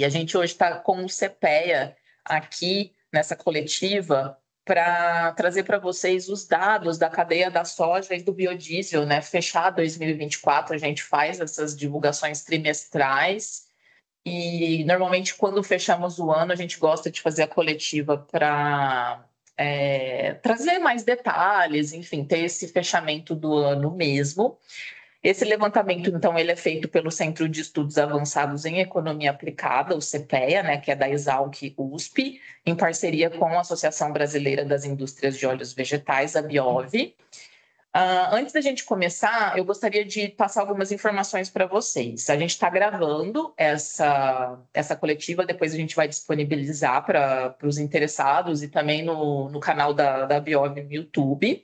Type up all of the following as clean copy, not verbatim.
E a gente hoje está com o CPEA aqui nessa coletiva para trazer para vocês os dados da cadeia da soja e do biodiesel, né? Fechar 2024, a gente faz essas divulgações trimestrais e normalmente quando fechamos o ano a gente gosta de fazer a coletiva para trazer mais detalhes, enfim, ter esse fechamento do ano mesmo. Esse levantamento, então, ele é feito pelo Centro de Estudos Avançados em Economia Aplicada, o CPEA, né, que é da Exalc USP, em parceria com a Associação Brasileira das Indústrias de Óleos Vegetais, a BIOV. Antes da gente começar, eu gostaria de passar algumas informações para vocês. A gente está gravando essa coletiva, depois a gente vai disponibilizar para os interessados e também no canal da BIOV no YouTube.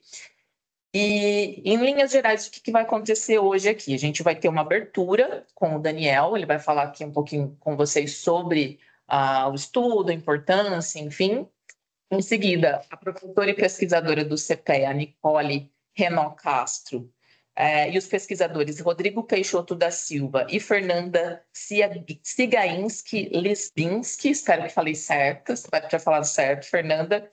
E, em linhas gerais, o que vai acontecer hoje aqui? A gente vai ter uma abertura com o Daniel, ele vai falar aqui um pouquinho com vocês sobre o estudo, a importância, enfim. Em seguida, a professora e pesquisadora do CPEA, Nicole Renault Castro, e os pesquisadores Rodrigo Peixoto da Silva e Fernanda Sigainski-Lisbinski, espero que falei certo, espero ter falado certo, Fernanda,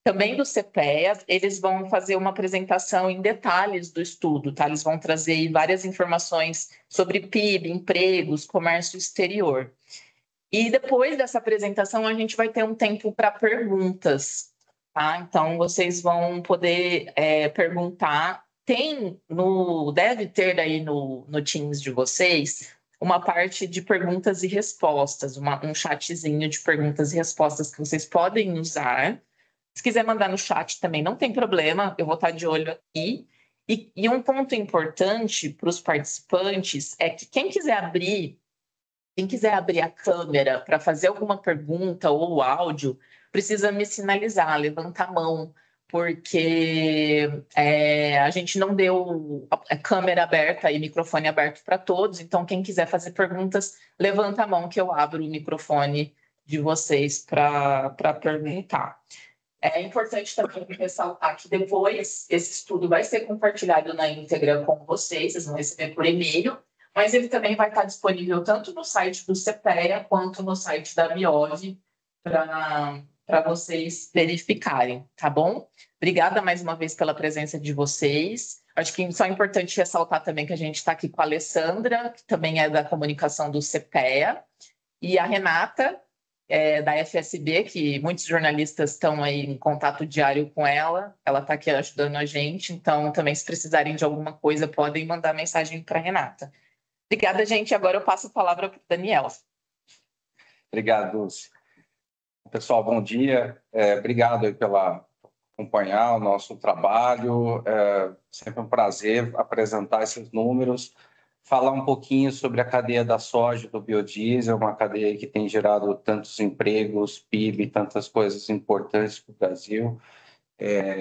também do CPEA, eles vão fazer uma apresentação em detalhes do estudo, tá? Eles vão trazer várias informações sobre PIB, empregos, comércio exterior. E depois dessa apresentação, a gente vai ter um tempo para perguntas, tá? Então, vocês vão poder perguntar. Deve ter aí no Teams de vocês uma parte de perguntas e respostas, um chatzinho de perguntas e respostas que vocês podem usar. Se quiser mandar no chat também, não tem problema, eu vou estar de olho aqui. E um ponto importante para os participantes é que quem quiser abrir a câmera para fazer alguma pergunta ou áudio, precisa me sinalizar, levantar a mão, porque a gente não deu a câmera aberta e microfone aberto para todos, então quem quiser fazer perguntas, levanta a mão que eu abro o microfone de vocês para perguntar. É importante também ressaltar que depois esse estudo vai ser compartilhado na íntegra com vocês vão receber por e-mail, mas ele também vai estar disponível tanto no site do CPEA quanto no site da BIOV para vocês verificarem, tá bom? Obrigada mais uma vez pela presença de vocês. Acho que só é importante ressaltar também que a gente está aqui com a Alessandra, que também é da comunicação do CPEA, e a Renata, da FSB, que muitos jornalistas estão aí em contato diário com ela. Ela está aqui ajudando a gente, então também se precisarem de alguma coisa, podem mandar mensagem para a Renata. Obrigada, gente. Agora eu passo a palavra para o Daniel. Obrigado, Dulce. Pessoal, bom dia. Obrigado aí pela acompanhar o nosso trabalho. Sempre um prazer apresentar esses números. Falar um pouquinho sobre a cadeia da soja e do biodiesel, uma cadeia que tem gerado tantos empregos, PIB, tantas coisas importantes para o Brasil.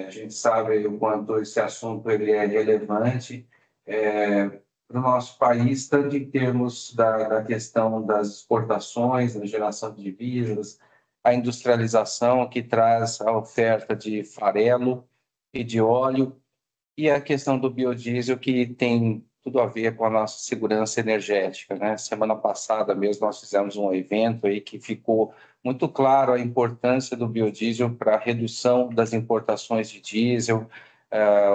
A gente sabe o quanto esse assunto ele é relevante para o nosso país, tanto em termos da questão das exportações, da geração de divisas, a industrialização que traz a oferta de farelo e de óleo, e a questão do biodiesel que tem tudo a ver com a nossa segurança energética, né? Semana passada mesmo nós fizemos um evento aí que ficou muito claro a importância do biodiesel para a redução das importações de diesel,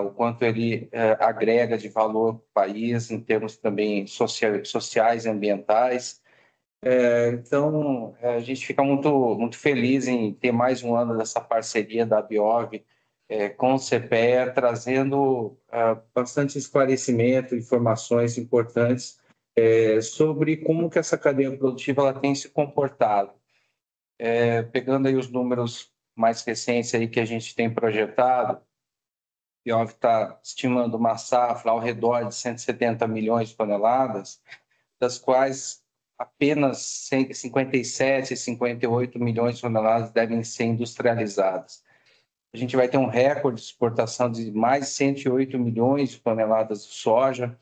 o quanto ele agrega de valor para o país em termos também sociais e ambientais. Então, a gente fica muito feliz em ter mais um ano dessa parceria da BIOV com o CPEA, trazendo bastante esclarecimento, informações importantes sobre como que essa cadeia produtiva ela tem se comportado. Pegando aí os números mais recentes aí que a gente tem projetado, a BIOV está estimando uma safra ao redor de 170 milhões de toneladas, das quais apenas 57, 58 milhões de toneladas devem ser industrializadas. A gente vai ter um recorde de exportação de mais de 108 milhões de toneladas de soja,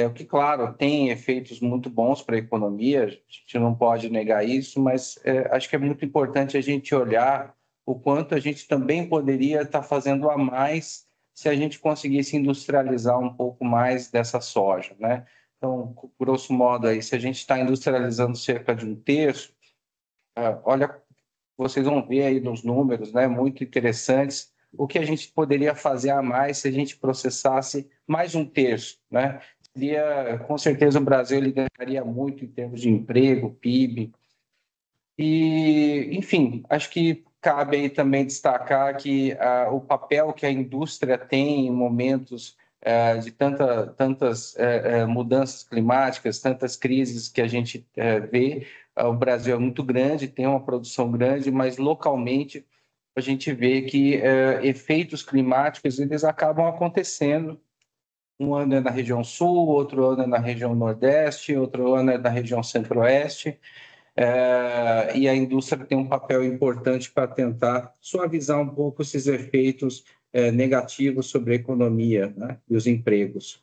o que, claro, tem efeitos muito bons para a economia, a gente não pode negar isso, mas acho que é muito importante a gente olhar o quanto a gente também poderia estar fazendo a mais se a gente conseguisse industrializar um pouco mais dessa soja, né? Então, grosso modo, aí, se a gente está industrializando cerca de um terço, olha, vocês vão ver aí nos números, né, muito interessantes, o que a gente poderia fazer a mais se a gente processasse mais um terço, né? Seria, com certeza, o Brasil ele ganharia muito em termos de emprego, PIB. E, enfim, acho que cabe aí também destacar que o papel que a indústria tem em momentos de tantas mudanças climáticas, tantas crises que a gente vê. O Brasil é muito grande, tem uma produção grande, mas localmente a gente vê que efeitos climáticos eles acabam acontecendo. Um ano é na região sul, outro ano é na região nordeste, outro ano é na região centro-oeste. E a indústria tem um papel importante para tentar suavizar um pouco esses efeitos negativos sobre a economia, né, e os empregos.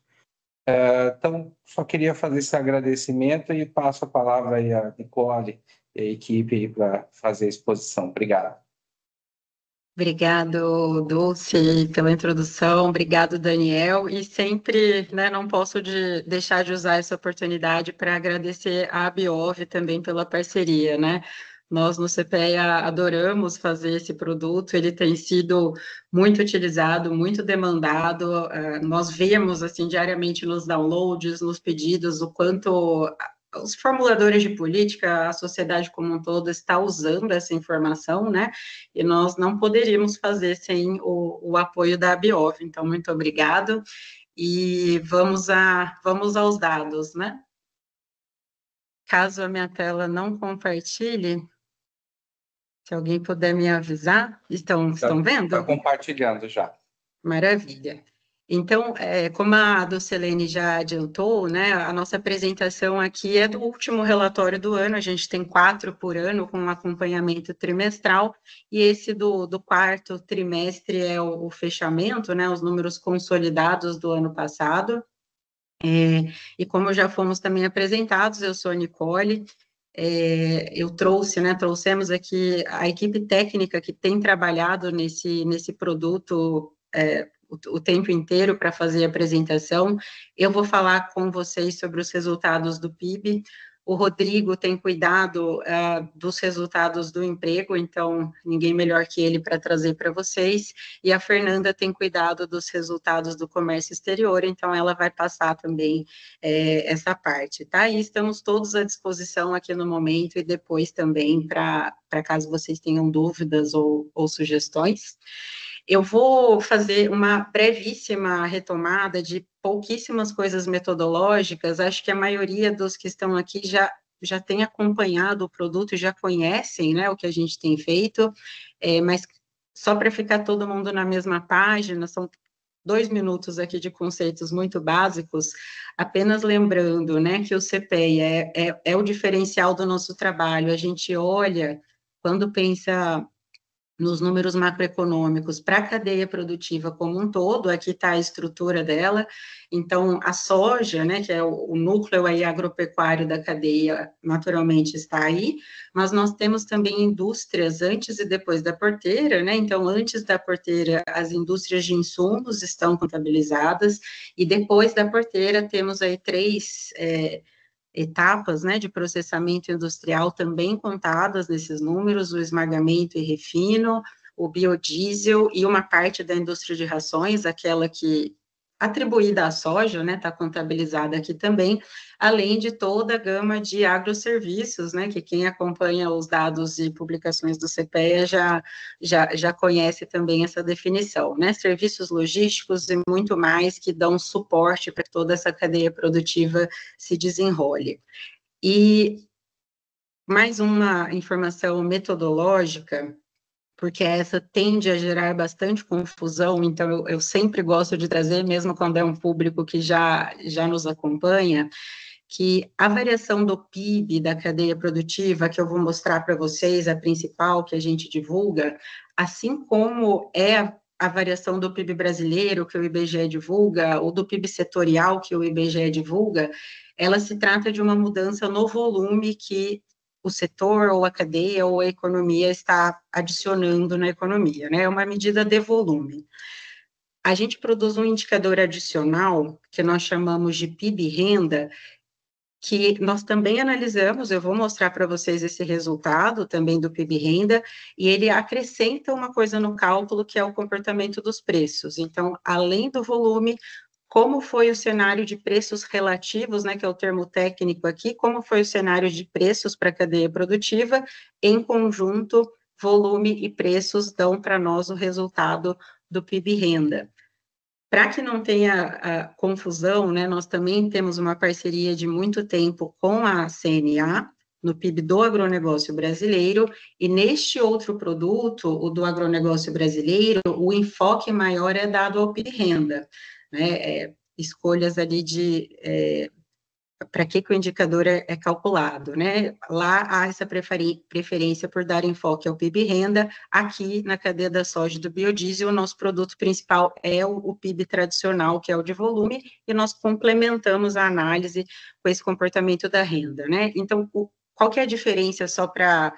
Então, só queria fazer esse agradecimento e passo a palavra aí à Nicole e à equipe para fazer a exposição. Obrigado. Obrigado, Dulce, pela introdução. Obrigado, Daniel. E sempre, né, não posso deixar de usar essa oportunidade para agradecer à Biov também pela parceria, né? Nós no CPEA adoramos fazer esse produto, ele tem sido muito utilizado, muito demandado. Nós vemos assim diariamente nos downloads, nos pedidos, o quanto os formuladores de política, a sociedade como um todo está usando essa informação, né? E nós não poderíamos fazer sem o apoio da Biov. Então, muito obrigado. E vamos aos dados, né? Caso a minha tela não compartilhe, se alguém puder me avisar, estão vendo? Está compartilhando já. Maravilha. Então, como a Dulcelene já adiantou, né, a nossa apresentação aqui é do último relatório do ano, a gente tem 4 por ano, com um acompanhamento trimestral, e esse do quarto trimestre é o fechamento, né, os números consolidados do ano passado. E como já fomos também apresentados, eu sou a Nicole, trouxemos aqui a equipe técnica que tem trabalhado nesse produto o tempo inteiro para fazer a apresentação. Eu vou falar com vocês sobre os resultados do PIB. O Rodrigo tem cuidado dos resultados do emprego, então ninguém melhor que ele para trazer para vocês. E a Fernanda tem cuidado dos resultados do comércio exterior, então ela vai passar também essa parte, tá? E estamos todos à disposição aqui no momento e depois também para caso vocês tenham dúvidas ou sugestões. Eu vou fazer uma brevíssima retomada de pouquíssimas coisas metodológicas. Acho que a maioria dos que estão aqui já tem acompanhado o produto e já conhecem, né, o que a gente tem feito, mas só para ficar todo mundo na mesma página, são 2 minutos aqui de conceitos muito básicos, apenas lembrando, né, que o CPEA é o diferencial do nosso trabalho. A gente olha, quando pensa nos números macroeconômicos para a cadeia produtiva como um todo, aqui está a estrutura dela, então a soja, né, que é o núcleo aí agropecuário da cadeia, naturalmente está aí, mas nós temos também indústrias antes e depois da porteira, né, então antes da porteira as indústrias de insumos estão contabilizadas, e depois da porteira temos aí 3 etapas, né, de processamento industrial também contadas nesses números, o esmagamento e refino, o biodiesel e uma parte da indústria de rações, aquela que atribuída à soja, né, está contabilizada aqui também, além de toda a gama de agroserviços, né, que quem acompanha os dados e publicações do CPEA já conhece também essa definição, né, serviços logísticos e muito mais que dão suporte para que toda essa cadeia produtiva se desenrole. E mais uma informação metodológica, porque essa tende a gerar bastante confusão, então eu sempre gosto de trazer, mesmo quando é um público que já nos acompanha, que a variação do PIB da cadeia produtiva, que eu vou mostrar para vocês, a principal que a gente divulga, assim como é a variação do PIB brasileiro, que o IBGE divulga, ou do PIB setorial, que o IBGE divulga, ela se trata de uma mudança no volume que o setor, ou a cadeia, ou a economia está adicionando na economia, né? É uma medida de volume. a gente produz um indicador adicional, que nós chamamos de PIB renda, que nós também analisamos, eu vou mostrar para vocês esse resultado também do PIB renda, e ele acrescenta uma coisa no cálculo, que é o comportamento dos preços. Então, além do volume, como foi o cenário de preços relativos, né, que é o termo técnico aqui, como foi o cenário de preços para a cadeia produtiva, em conjunto, volume e preços dão para nós o resultado do PIB renda. Para que não tenha confusão, né, nós também temos uma parceria de muito tempo com a CNA, no PIB do agronegócio brasileiro, e neste outro produto, o do agronegócio brasileiro, o enfoque maior é dado ao PIB renda, né, escolhas ali de para que o indicador é calculado, né? Lá há essa preferência por dar enfoque ao PIB renda, aqui na cadeia da soja e do biodiesel, o nosso produto principal é o PIB tradicional, que é o de volume, e nós complementamos a análise com esse comportamento da renda, né? Então, qual que é a diferença, só para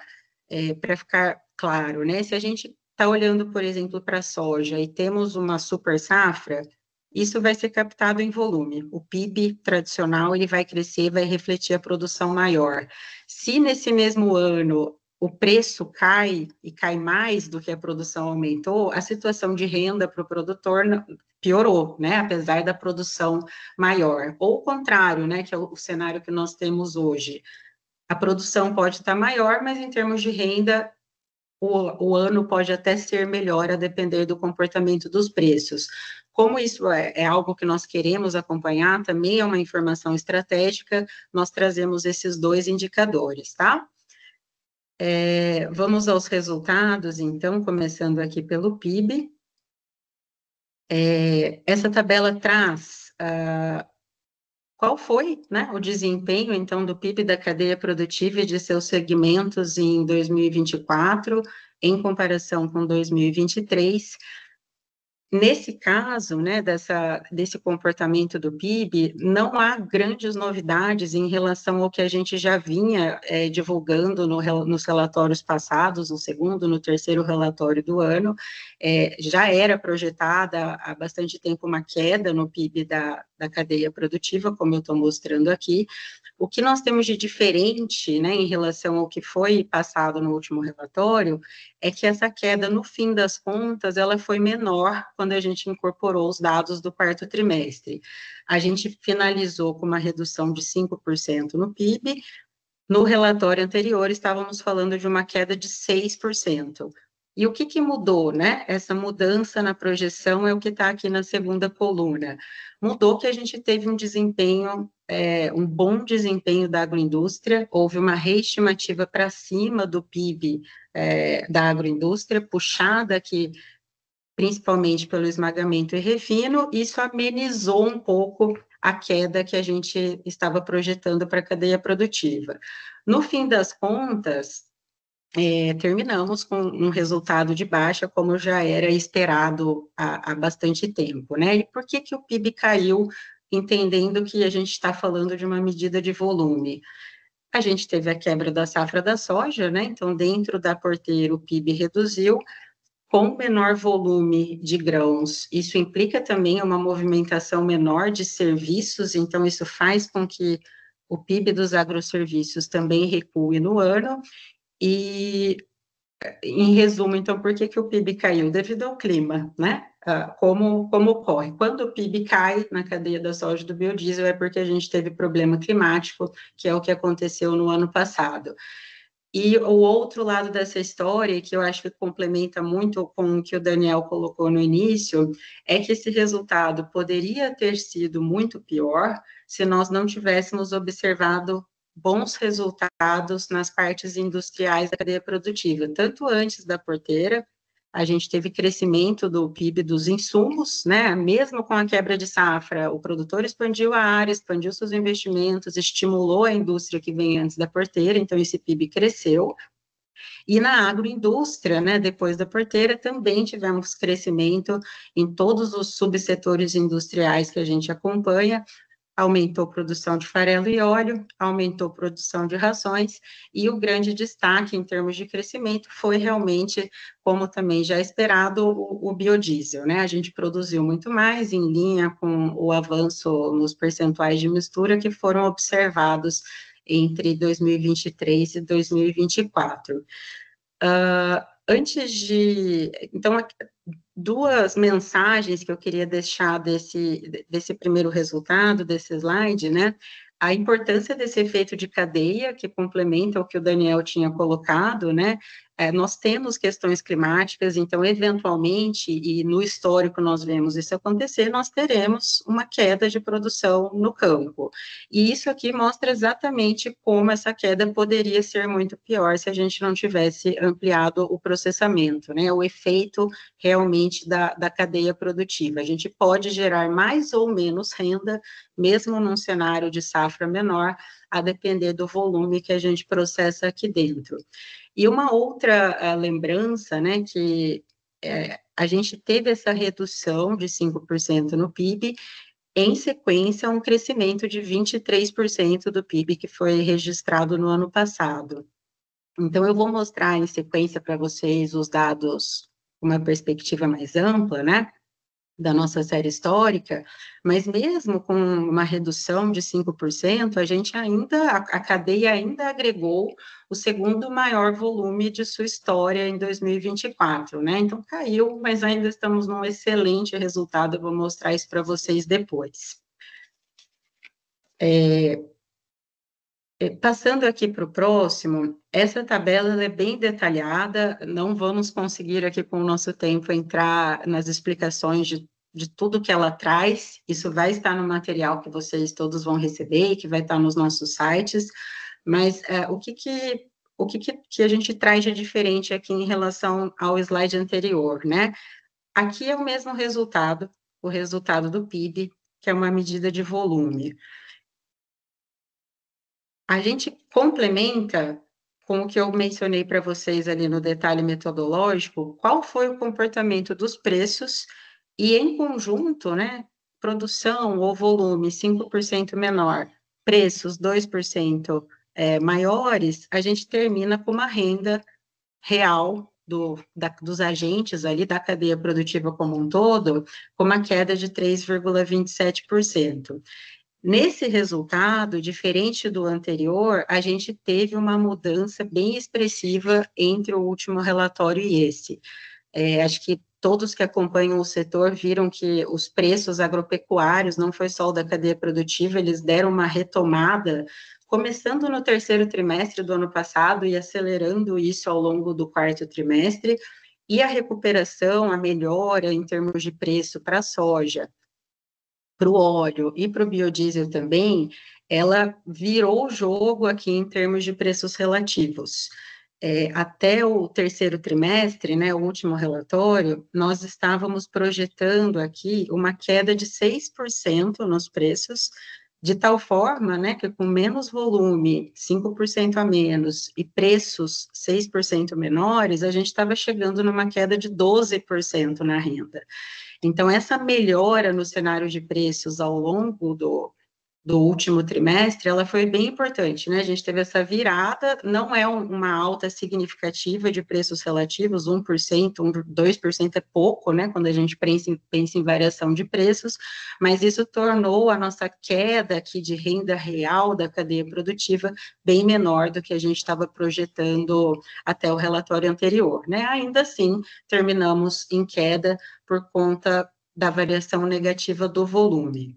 ficar claro, né? Se a gente está olhando, por exemplo, para a soja e temos uma super safra, isso vai ser captado em volume. O PIB tradicional, ele vai crescer, vai refletir a produção maior. Se nesse mesmo ano o preço cai, e cai mais do que a produção aumentou, a situação de renda para o produtor piorou, né, apesar da produção maior. Ou o contrário, né, que é o cenário que nós temos hoje. A produção pode estar maior, mas em termos de renda, o ano pode até ser melhor a depender do comportamento dos preços. Como isso é algo que nós queremos acompanhar, também é uma informação estratégica, nós trazemos esses dois indicadores, tá? Vamos aos resultados, então, começando aqui pelo PIB. Essa tabela traz qual foi, né, o desempenho, então, do PIB da cadeia produtiva e de seus segmentos em 2024, em comparação com 2023. Nesse caso, né, desse comportamento do PIB, não há grandes novidades em relação ao que a gente já vinha divulgando nos relatórios passados, no segundo, no terceiro relatório do ano. Já era projetada há bastante tempo uma queda no PIB da cadeia produtiva, como eu estou mostrando aqui. O que nós temos de diferente, né, em relação ao que foi passado no último relatório, é que essa queda, no fim das contas, ela foi menor quando a gente incorporou os dados do quarto trimestre. A gente finalizou com uma redução de 5% no PIB, no relatório anterior estávamos falando de uma queda de 6%. E o que mudou, né? Essa mudança na projeção é o que está aqui na segunda coluna. Mudou que a gente teve um desempenho, um bom desempenho da agroindústria, houve uma reestimativa para cima do PIB da agroindústria, puxada aqui principalmente pelo esmagamento e refino, isso amenizou um pouco a queda que a gente estava projetando para a cadeia produtiva. No fim das contas, terminamos com um resultado de baixa, como já era esperado há bastante tempo, né? E por que o PIB caiu, entendendo que a gente está falando de uma medida de volume? A gente teve a quebra da safra da soja, né? Então, dentro da porteira, o PIB reduziu, com menor volume de grãos. Isso implica também uma movimentação menor de serviços, então isso faz com que o PIB dos agroserviços também recue no ano. E, em resumo, então, por que o PIB caiu? Devido ao clima, né? Como ocorre? Quando o PIB cai na cadeia da soja e do biodiesel, é porque a gente teve problema climático, que é o que aconteceu no ano passado. E o outro lado dessa história, que eu acho que complementa muito com o que o Daniel colocou no início, é que esse resultado poderia ter sido muito pior se nós não tivéssemos observado bons resultados nas partes industriais da cadeia produtiva, tanto antes da porteira, a gente teve crescimento do PIB dos insumos, né, mesmo com a quebra de safra, o produtor expandiu a área, expandiu seus investimentos, estimulou a indústria que vem antes da porteira, então esse PIB cresceu, e na agroindústria, né, depois da porteira, também tivemos crescimento em todos os subsetores industriais que a gente acompanha, aumentou a produção de farelo e óleo, aumentou a produção de rações, e o grande destaque em termos de crescimento foi realmente, como também já esperado, o biodiesel, né? A gente produziu muito mais em linha com o avanço nos percentuais de mistura que foram observados entre 2023 e 2024. Então, duas mensagens que eu queria deixar desse primeiro resultado, desse slide, né? A importância desse efeito de cadeia, que complementa o que o Daniel tinha colocado, né? Nós temos questões climáticas, então, eventualmente, e no histórico nós vemos isso acontecer, nós teremos uma queda de produção no campo. E isso aqui mostra exatamente como essa queda poderia ser muito pior se a gente não tivesse ampliado o processamento, né? O efeito realmente da cadeia produtiva. A gente pode gerar mais ou menos renda, mesmo num cenário de safra menor, a depender do volume que a gente processa aqui dentro. E uma outra lembrança, né, que a gente teve essa redução de 5% no PIB, em sequência, um crescimento de 23% do PIB que foi registrado no ano passado. Então, eu vou mostrar em sequência para vocês os dados com uma perspectiva mais ampla, né, da nossa série histórica, mas mesmo com uma redução de 5%, a cadeia ainda agregou o segundo maior volume de sua história em 2024, né? Então, caiu, mas ainda estamos num excelente resultado, eu vou mostrar isso para vocês depois. Passando aqui para o próximo, essa tabela ela é bem detalhada, não vamos conseguir aqui com o nosso tempo entrar nas explicações de tudo que ela traz, isso vai estar no material que vocês todos vão receber e que vai estar nos nossos sites, mas o que a gente traz de diferente aqui em relação ao slide anterior, né? Aqui é o mesmo resultado, o resultado do PIB, que é uma medida de volume. A gente complementa com o que eu mencionei para vocês ali no detalhe metodológico, qual foi o comportamento dos preços e, em conjunto, né, produção ou volume 5% menor, preços 2% maiores, a gente termina com uma renda real dos agentes ali da cadeia produtiva como um todo, com uma queda de 3,27%. Nesse resultado, diferente do anterior, a gente teve uma mudança bem expressiva entre o último relatório e esse. Acho que todos que acompanham o setor viram que os preços agropecuários, não foi só o da cadeia produtiva, eles deram uma retomada, começando no terceiro trimestre do ano passado e acelerando isso ao longo do quarto trimestre, e a recuperação, a melhora em termos de preço para a soja, para o óleo e para o biodiesel também, ela virou o jogo aqui em termos de preços relativos. Até o terceiro trimestre, né, o último relatório, nós estávamos projetando aqui uma queda de 6% nos preços, de tal forma, né, que com menos volume, 5% a menos, e preços 6% menores, a gente estava chegando numa queda de 12% na renda. Então, essa melhora no cenário de preços ao longo do último trimestre, ela foi bem importante, né? A gente teve essa virada, não é uma alta significativa de preços relativos, 1%, 2% é pouco, né? Quando a gente pensa em variação de preços, mas isso tornou a nossa queda aqui de renda real da cadeia produtiva bem menor do que a gente estava projetando até o relatório anterior, né? Ainda assim, terminamos em queda por conta da variação negativa do volume.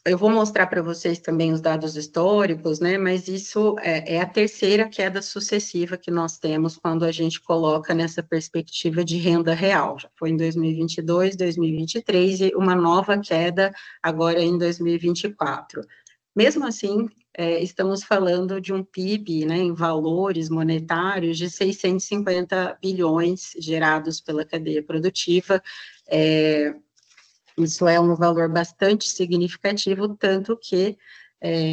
Eu vou mostrar para vocês também os dados históricos, né, mas isso é a terceira queda sucessiva que nós temos quando a gente coloca nessa perspectiva de renda real. Já foi em 2022, 2023 e uma nova queda agora em 2024. Mesmo assim, estamos falando de um PIB, né, em valores monetários de 650 bilhões gerados pela cadeia produtiva, isso é um valor bastante significativo, tanto que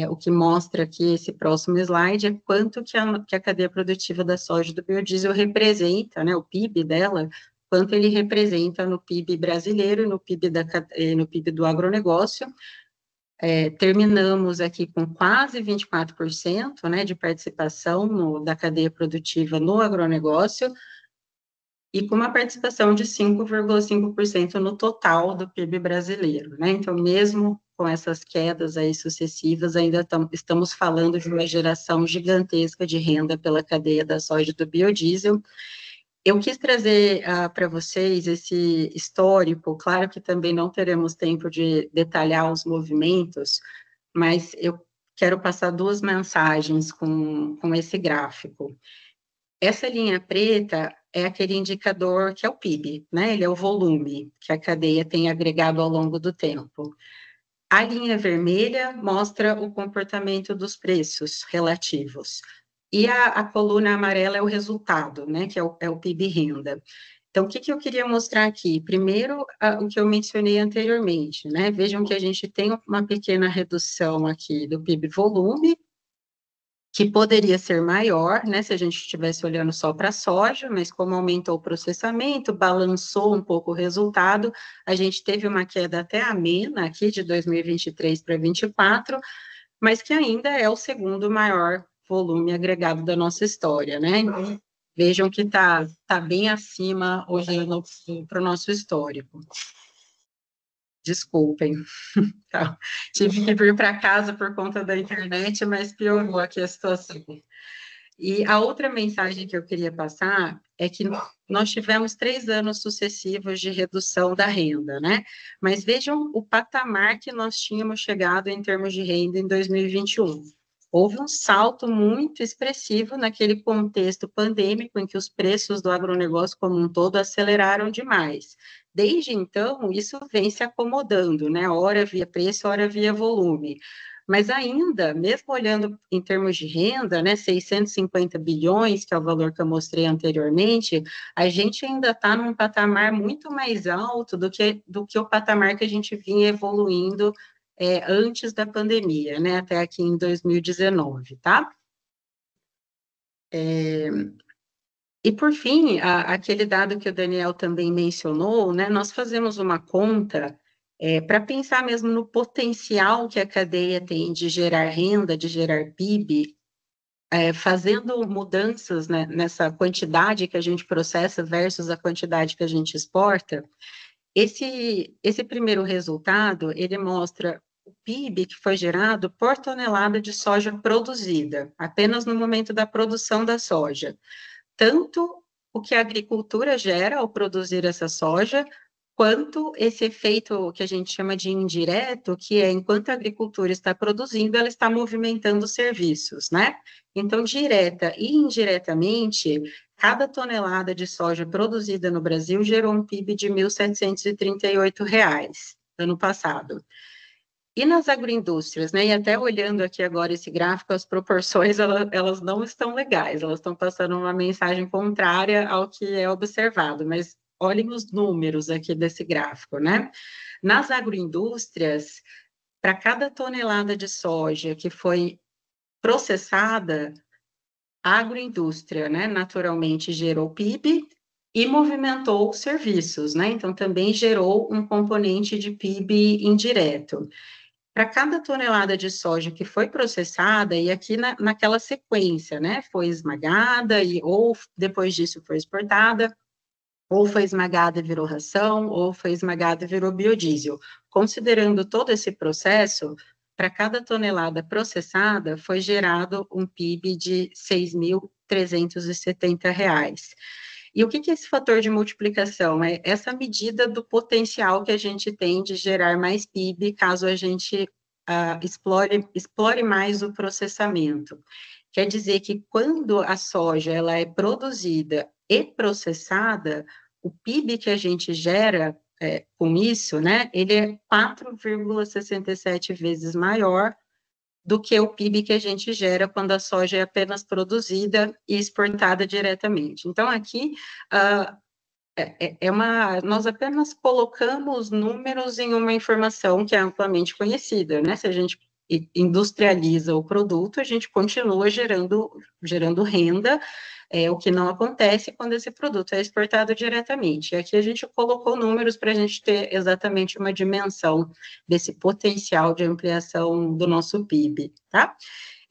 o que mostra aqui esse próximo slide é quanto que a cadeia produtiva da soja e do biodiesel representa, né, o PIB dela, quanto ele representa no PIB brasileiro e no PIB do agronegócio. Terminamos aqui com quase 24%, né, de participação da cadeia produtiva no agronegócio, e com uma participação de 5,5% no total do PIB brasileiro, né? Então, mesmo com essas quedas aí sucessivas, ainda estamos falando de uma geração gigantesca de renda pela cadeia da soja e do biodiesel. Eu quis trazer para vocês esse histórico, claro que também não teremos tempo de detalhar os movimentos, mas eu quero passar duas mensagens com esse gráfico. Essa linha preta é aquele indicador que é o PIB, né? Ele é o volume que a cadeia tem agregado ao longo do tempo. A linha vermelha mostra o comportamento dos preços relativos. E a coluna amarela é o resultado, né? Que é o PIB renda. Então, o que eu queria mostrar aqui? Primeiro, o que eu mencionei anteriormente, né? Vejam que a gente tem uma pequena redução aqui do PIB volume, que poderia ser maior, né, se a gente estivesse olhando só para a soja, mas como aumentou o processamento, balançou um pouco o resultado, a gente teve uma queda até amena aqui de 2023 para 2024, mas que ainda é o segundo maior volume agregado da nossa história, né? Então, vejam que tá bem acima olhando para o nosso histórico. Desculpem, tá. Tive que vir para casa por conta da internet, mas piorou aqui a situação. E a outra mensagem que eu queria passar é que nós tivemos 3 anos sucessivos de redução da renda, né? Mas vejam o patamar que nós tínhamos chegado em termos de renda em 2021. Houve um salto muito expressivo naquele contexto pandêmico em que os preços do agronegócio como um todo aceleraram demais. Desde então, isso vem se acomodando, né? Ora via preço, ora via volume. Mas ainda, mesmo olhando em termos de renda, né, 650 bilhões, que é o valor que eu mostrei anteriormente, a gente ainda está num patamar muito mais alto do que o patamar que a gente vinha evoluindo antes da pandemia, né, até aqui em 2019, tá? E, por fim, aquele dado que o Daniel também mencionou, né, nós fazemos uma conta para pensar mesmo no potencial que a cadeia tem de gerar renda, de gerar PIB, fazendo mudanças, né, nessa quantidade que a gente processa versus a quantidade que a gente exporta. Esse primeiro resultado, ele mostra o PIB que foi gerado por tonelada de soja produzida, apenas no momento da produção da soja. Tanto o que a agricultura gera ao produzir essa soja, quanto esse efeito que a gente chama de indireto, que é enquanto a agricultura está produzindo, ela está movimentando serviços, né? Então, direta e indiretamente, cada tonelada de soja produzida no Brasil gerou um PIB de R$ 1.738 ano passado. E nas agroindústrias, né, e até olhando aqui agora esse gráfico, as proporções, elas não estão legais, elas estão passando uma mensagem contrária ao que é observado, mas olhem os números aqui desse gráfico, né? Nas agroindústrias, para cada tonelada de soja que foi processada, a agroindústria, né, naturalmente gerou PIB e movimentou serviços, né? Então, também gerou um componente de PIB indireto. Para cada tonelada de soja que foi processada, e aqui naquela sequência, né, foi esmagada, ou depois disso foi exportada, ou foi esmagada e virou ração, ou foi esmagada e virou biodiesel. Considerando todo esse processo, para cada tonelada processada, foi gerado um PIB de R$ 6.370. E o que é esse fator de multiplicação? É essa medida do potencial que a gente tem de gerar mais PIB, caso a gente explore mais o processamento. Quer dizer que quando a soja ela é produzida e processada, o PIB que a gente gera com isso, né, ele é 4,67 vezes maior do que o PIB que a gente gera quando a soja é apenas produzida e exportada diretamente. Então, aqui, nós apenas colocamos números em uma informação que é amplamente conhecida, né? Se a gente industrializa o produto, a gente continua gerando renda, o que não acontece quando esse produto é exportado diretamente. E aqui a gente colocou números para a gente ter exatamente uma dimensão desse potencial de ampliação do nosso PIB, tá?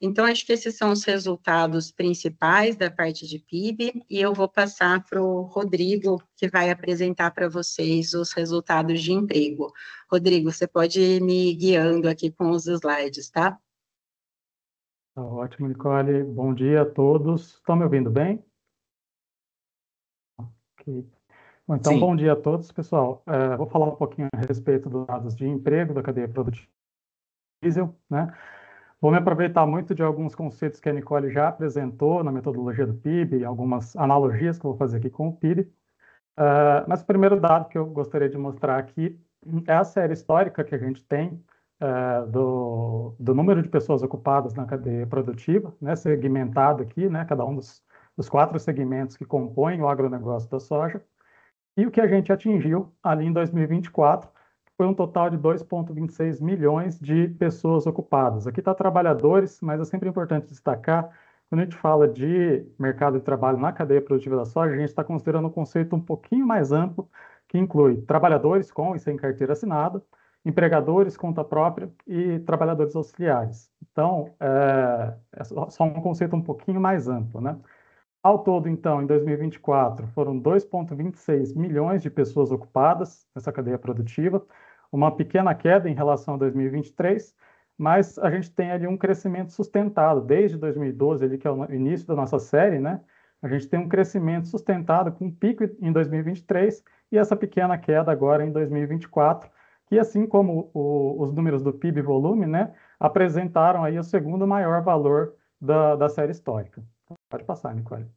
Então, acho que esses são os resultados principais da parte de PIB, e eu vou passar para o Rodrigo, que vai apresentar para vocês os resultados de emprego. Rodrigo, você pode ir me guiando aqui com os slides, tá? Tá ótimo, Nicole. Bom dia a todos. Estão me ouvindo bem? Ok. Bom, então, Sim. bom dia a todos, pessoal. Vou falar um pouquinho a respeito dos dados de emprego da cadeia produtiva diesel, né? Vou me aproveitar muito de alguns conceitos que a Nicole já apresentou na metodologia do PIB, algumas analogias que eu vou fazer aqui com o PIB. Mas o primeiro dado que eu gostaria de mostrar aqui é a série histórica que a gente tem do número de pessoas ocupadas na cadeia produtiva, né, segmentado aqui, né, cada um dos 4 segmentos que compõem o agronegócio da soja, e o que a gente atingiu ali em 2024 foi um total de 2,26 milhões de pessoas ocupadas. Aqui está trabalhadores, mas é sempre importante destacar, quando a gente fala de mercado de trabalho na cadeia produtiva da soja, a gente está considerando um conceito um pouquinho mais amplo, que inclui trabalhadores com e sem carteira assinada, empregadores, conta própria e trabalhadores auxiliares. Então, é só um conceito um pouquinho mais amplo, né? Ao todo, então, em 2024, foram 2,26 milhões de pessoas ocupadas nessa cadeia produtiva, uma pequena queda em relação a 2023, mas a gente tem ali um crescimento sustentado. Desde 2012, ali, que é o início da nossa série, né? A gente tem um crescimento sustentado com um pico em 2023 e essa pequena queda agora em 2024, que assim como os números do PIB volume, né, apresentaram aí o segundo maior valor da série histórica. Pode passar, Nicole.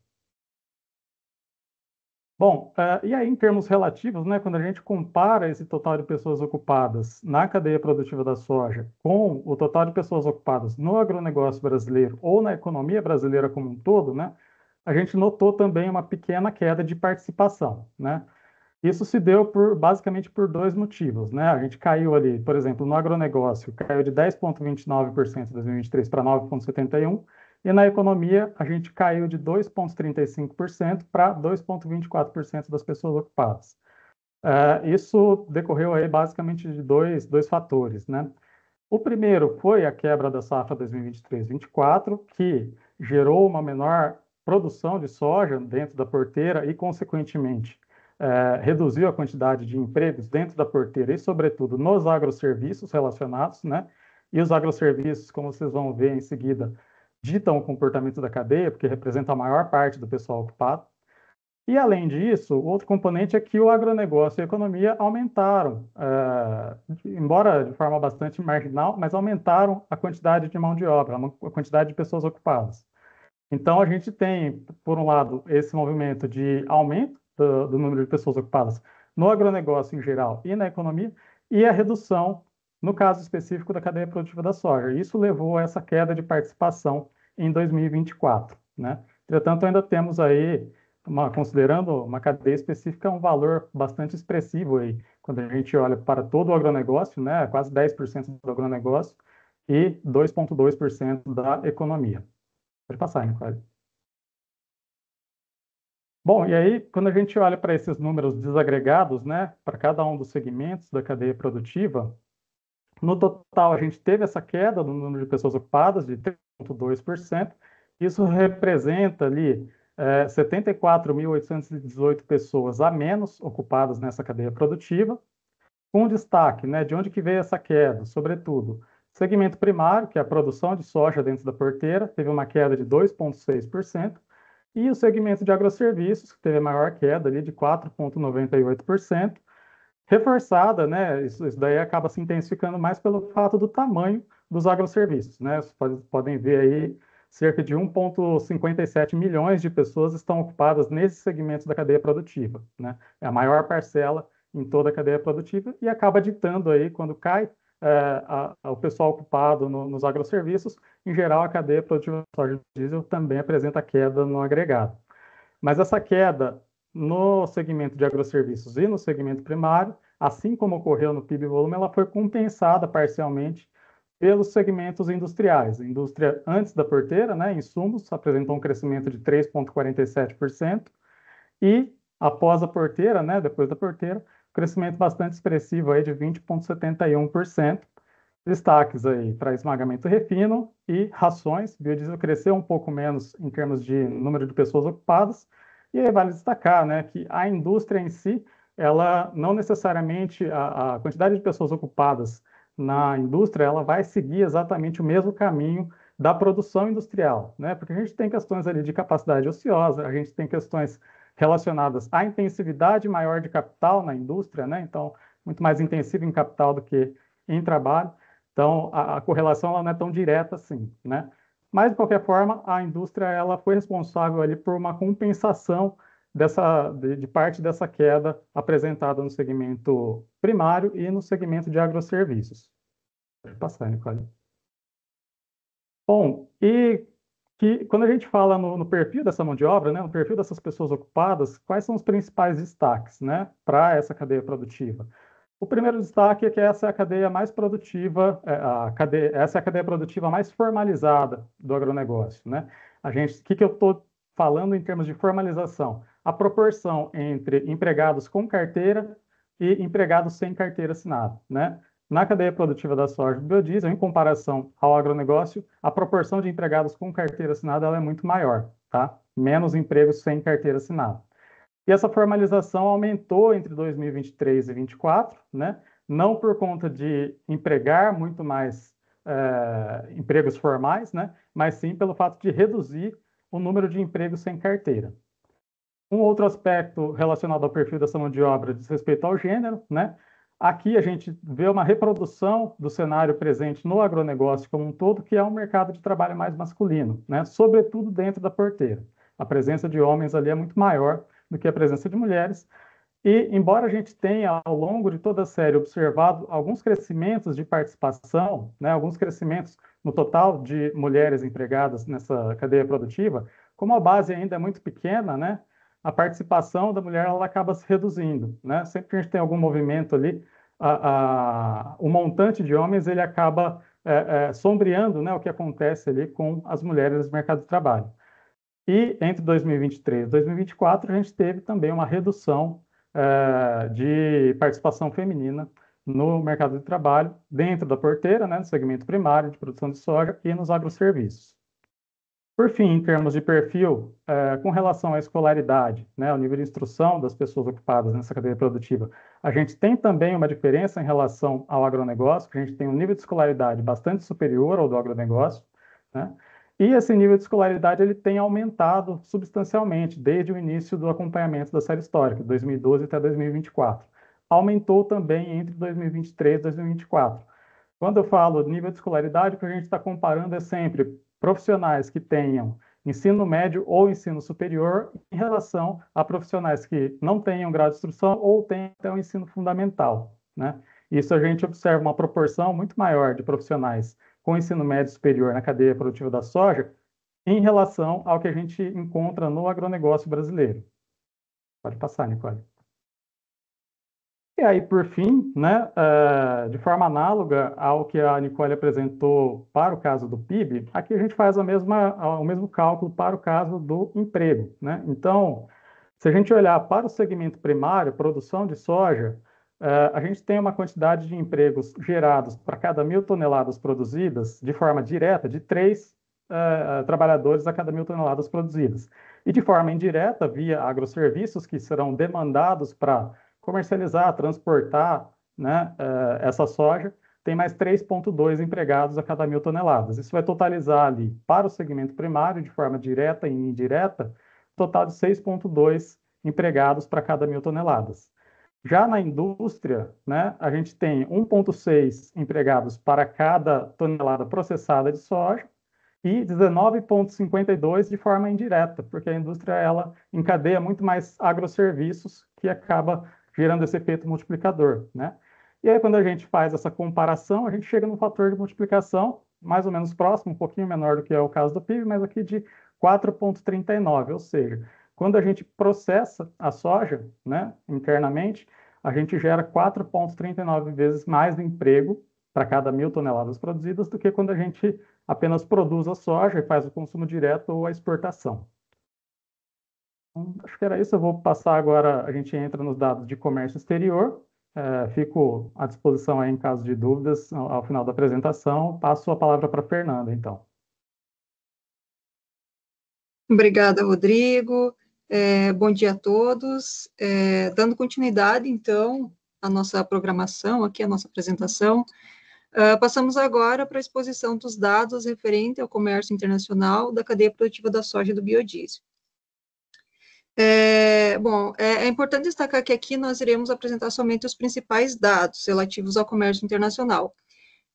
Bom, e aí em termos relativos, né, quando a gente compara esse total de pessoas ocupadas na cadeia produtiva da soja com o total de pessoas ocupadas no agronegócio brasileiro ou na economia brasileira como um todo, né, a gente notou também uma pequena queda de participação, né? Isso se deu basicamente por 2 motivos, né? A gente caiu ali, por exemplo, no agronegócio, caiu de 10,29% em 2023 para 9,71%, e na economia a gente caiu de 2,35% para 2,24% das pessoas ocupadas. Isso decorreu aí basicamente de dois fatores, né? O primeiro foi a quebra da safra 2023-24, que gerou uma menor produção de soja dentro da porteira e, consequentemente, reduziu a quantidade de empregos dentro da porteira e, sobretudo, nos agroserviços relacionados, né? E os agroserviços, como vocês vão ver em seguida, ditam o comportamento da cadeia, porque representa a maior parte do pessoal ocupado. E, além disso, o outro componente é que o agronegócio e a economia aumentaram, embora de forma bastante marginal, mas aumentaram a quantidade de mão de obra, a quantidade de pessoas ocupadas. Então, a gente tem, por um lado, esse movimento de aumento do número de pessoas ocupadas no agronegócio em geral e na economia, e a redução, no caso específico, da cadeia produtiva da soja. Isso levou a essa queda de participação em 2024, né? Entretanto, ainda temos aí, considerando uma cadeia específica, um valor bastante expressivo aí, quando a gente olha para todo o agronegócio, né? Quase 10% do agronegócio e 2,2% da economia. Pode passar, Nicole. Bom, e aí, quando a gente olha para esses números desagregados, né, para cada um dos segmentos da cadeia produtiva, no total a gente teve essa queda no número de pessoas ocupadas de 3,2%. Isso representa ali 74.818 pessoas a menos ocupadas nessa cadeia produtiva, com destaque, né, de onde que veio essa queda, sobretudo. Segmento primário, que é a produção de soja dentro da porteira, teve uma queda de 2,6%, e o segmento de agroserviços, que teve a maior queda ali de 4,98%, reforçada, né? Isso daí acaba se intensificando mais pelo fato do tamanho dos agroserviços, né? Vocês podem ver aí, cerca de 1,57 milhões de pessoas estão ocupadas nesses segmentos da cadeia produtiva, né? É a maior parcela em toda a cadeia produtiva e acaba ditando aí, quando cai o pessoal ocupado nos agroserviços, em geral, a cadeia produtiva de soja e diesel também apresenta queda no agregado. Mas essa queda no segmento de agroserviços e no segmento primário, assim como ocorreu no PIB volume, ela foi compensada parcialmente pelos segmentos industriais. A indústria antes da porteira, né, insumos, apresentou um crescimento de 3,47%, e após a porteira, né, depois da porteira, crescimento bastante expressivo aí de 20,71%. Destaques aí para esmagamento refino e rações. Biodiesel cresceu um pouco menos em termos de número de pessoas ocupadas. E aí vale destacar, né, que a indústria em si, ela não necessariamente, a quantidade de pessoas ocupadas na indústria, ela vai seguir exatamente o mesmo caminho da produção industrial, né? Porque a gente tem questões ali de capacidade ociosa, a gente tem questões relacionadas à intensividade maior de capital na indústria, né? Então, muito mais intensivo em capital do que em trabalho. Então, a correlação ela não é tão direta assim, né? Mas, de qualquer forma, a indústria ela foi responsável ali por uma compensação de parte dessa queda apresentada no segmento primário e no segmento de agroserviços. Pode passar, Nicole. Bom, quando a gente fala no perfil dessa mão de obra, né, no perfil dessas pessoas ocupadas, quais são os principais destaques, né, para essa cadeia produtiva? O primeiro destaque é que essa é a cadeia mais produtiva, essa é a cadeia produtiva mais formalizada do agronegócio, né? O que eu estou falando em termos de formalização? A proporção entre empregados com carteira e empregados sem carteira assinada, né? Na cadeia produtiva da soja e do biodiesel, em comparação ao agronegócio, a proporção de empregados com carteira assinada ela é muito maior, tá? Menos empregos sem carteira assinada. E essa formalização aumentou entre 2023 e 2024, né? Não por conta de empregar muito mais empregos formais, né? Mas sim pelo fato de reduzir o número de empregos sem carteira. Um outro aspecto relacionado ao perfil dessa mão de obra diz respeito ao gênero, né? Aqui a gente vê uma reprodução do cenário presente no agronegócio como um todo, que é um mercado de trabalho mais masculino, né? Sobretudo dentro da porteira. A presença de homens ali é muito maior do que a presença de mulheres. E, embora a gente tenha, ao longo de toda a série, observado alguns crescimentos de participação, né, alguns crescimentos no total de mulheres empregadas nessa cadeia produtiva, como a base ainda é muito pequena, né, a participação da mulher ela acaba se reduzindo, né? Sempre que a gente tem algum movimento ali, o montante de homens ele acaba sombreando, né, o que acontece ali com as mulheres no mercado de trabalho. E entre 2023 e 2024, a gente teve também uma redução de participação feminina no mercado de trabalho, dentro da porteira, né, no segmento primário de produção de soja e nos agroserviços. Por fim, em termos de perfil, com relação à escolaridade, né, ao nível de instrução das pessoas ocupadas nessa cadeia produtiva, a gente tem também uma diferença em relação ao agronegócio, que a gente tem um nível de escolaridade bastante superior ao do agronegócio, né? E esse nível de escolaridade ele tem aumentado substancialmente desde o início do acompanhamento da série histórica, 2012 até 2024. Aumentou também entre 2023 e 2024. Quando eu falo nível de escolaridade, o que a gente está comparando é sempre profissionais que tenham ensino médio ou ensino superior em relação a profissionais que não tenham grau de instrução ou tenham até o ensino fundamental, né? Isso a gente observa uma proporção muito maior de profissionais com ensino médio superior na cadeia produtiva da soja em relação ao que a gente encontra no agronegócio brasileiro. Pode passar, Nicole. E aí, por fim, né, de forma análoga ao que a Nicole apresentou para o caso do PIB, aqui a gente faz o mesmo cálculo para o caso do emprego, né? Então, se a gente olhar para o segmento primário, produção de soja, a gente tem uma quantidade de empregos gerados para cada 1.000 toneladas produzidas, de forma direta, de 3 trabalhadores a cada 1.000 toneladas produzidas. E de forma indireta, via agroserviços, que serão demandados para comercializar, transportar, né, essa soja, tem mais 3,2 empregados a cada 1.000 toneladas. Isso vai totalizar ali, para o segmento primário, de forma direta e indireta, total de 6,2 empregados para cada 1.000 toneladas. Já na indústria, né, a gente tem 1,6 empregados para cada tonelada processada de soja e 19,52 de forma indireta, porque a indústria ela encadeia muito mais agroserviços, que acaba gerando esse efeito multiplicador, né? E aí, quando a gente faz essa comparação, a gente chega num fator de multiplicação mais ou menos próximo, um pouquinho menor do que é o caso do PIB, mas aqui de 4,39, ou seja, quando a gente processa a soja, né, internamente, a gente gera 4,39 vezes mais emprego para cada 1.000 toneladas produzidas do que quando a gente apenas produz a soja e faz o consumo direto ou a exportação. Então, acho que era isso. Eu vou passar agora, a gente entra nos dados de comércio exterior. Fico à disposição aí em caso de dúvidas ao final da apresentação. Passo a palavra para a Fernanda, então. Obrigada, Rodrigo. Bom dia a todos. Dando continuidade, então, à nossa programação, aqui a nossa apresentação, passamos agora para a exposição dos dados referente ao comércio internacional da cadeia produtiva da soja e do biodiesel. É importante destacar que aqui nós iremos apresentar somente os principais dados relativos ao comércio internacional.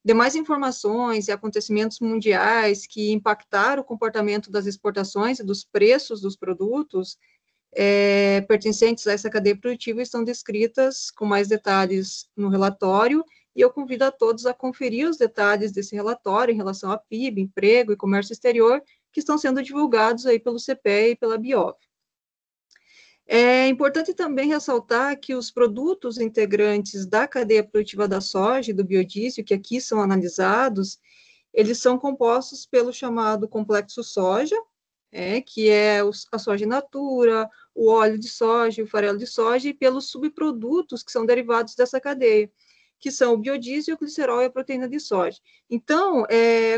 Demais informações e acontecimentos mundiais que impactaram o comportamento das exportações e dos preços dos produtos pertencentes a essa cadeia produtiva estão descritas com mais detalhes no relatório, e eu convido a todos a conferir os detalhes desse relatório em relação a PIB, emprego e comércio exterior, que estão sendo divulgados aí pelo CPEA e pela BIOV. É importante também ressaltar que os produtos integrantes da cadeia produtiva da soja e do biodiesel, que aqui são analisados, eles são compostos pelo chamado complexo soja, que é a soja in natura, o óleo de soja, o farelo de soja, e pelos subprodutos que são derivados dessa cadeia, que são o biodiesel, o glicerol e a proteína de soja. Então,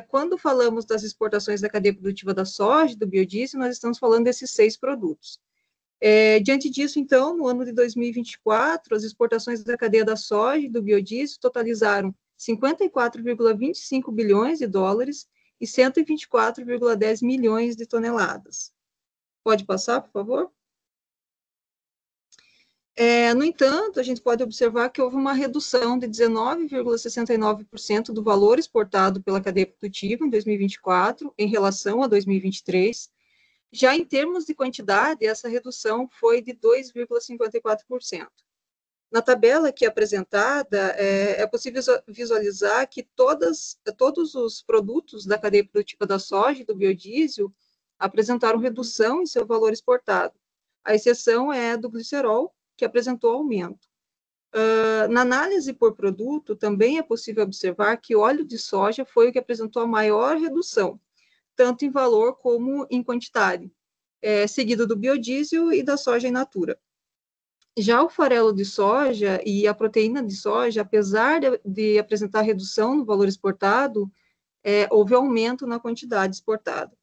quando falamos das exportações da cadeia produtiva da soja e do biodiesel, nós estamos falando desses 6 produtos. Diante disso, então, no ano de 2024, as exportações da cadeia da soja e do biodiesel totalizaram 54,25 bilhões de dólares e 124,10 milhões de toneladas. Pode passar, por favor? No entanto, a gente pode observar que houve uma redução de 19,69% do valor exportado pela cadeia produtiva em 2024 em relação a 2023. Já em termos de quantidade, essa redução foi de 2,54%. Na tabela aqui apresentada, é possível visualizar que todos os produtos da cadeia produtiva da soja e do biodiesel apresentaram redução em seu valor exportado. A exceção é do glicerol, que apresentou aumento. Na análise por produto, também é possível observar que o óleo de soja foi o que apresentou a maior redução, tanto em valor como em quantidade, seguido do biodiesel e da soja in natura. Já o farelo de soja e a proteína de soja, apesar de apresentar redução no valor exportado, houve aumento na quantidade exportada.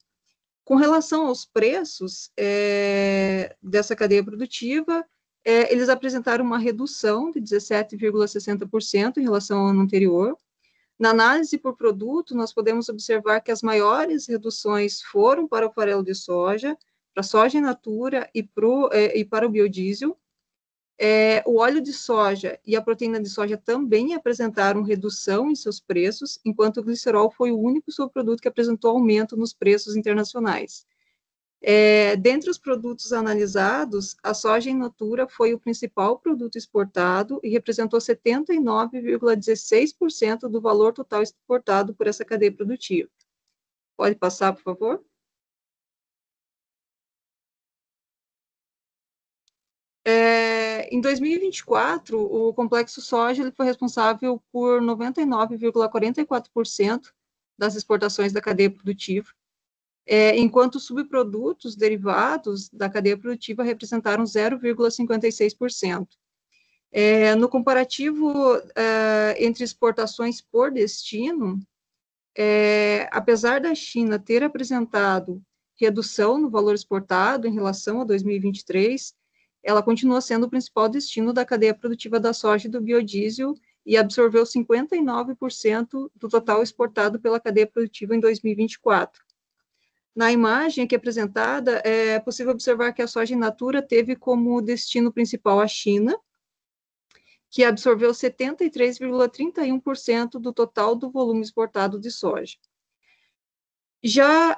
Com relação aos preços dessa cadeia produtiva, eles apresentaram uma redução de 17,60% em relação ao ano anterior. Na análise por produto, nós podemos observar que as maiores reduções foram para o farelo de soja, para a soja in natura e para o biodiesel. O óleo de soja e a proteína de soja também apresentaram redução em seus preços, enquanto o glicerol foi o único subproduto que apresentou aumento nos preços internacionais. Dentre os produtos analisados, a soja in natura foi o principal produto exportado e representou 79,16% do valor total exportado por essa cadeia produtiva. Pode passar, por favor? Em 2024, o complexo soja ele foi responsável por 99,44% das exportações da cadeia produtiva, enquanto os subprodutos derivados da cadeia produtiva representaram 0,56%. No comparativo entre exportações por destino, apesar da China ter apresentado redução no valor exportado em relação a 2023, ela continua sendo o principal destino da cadeia produtiva da soja e do biodiesel e absorveu 59% do total exportado pela cadeia produtiva em 2024. Na imagem aqui apresentada, é possível observar que a soja in natura teve como destino principal a China, que absorveu 73,31% do total do volume exportado de soja. Já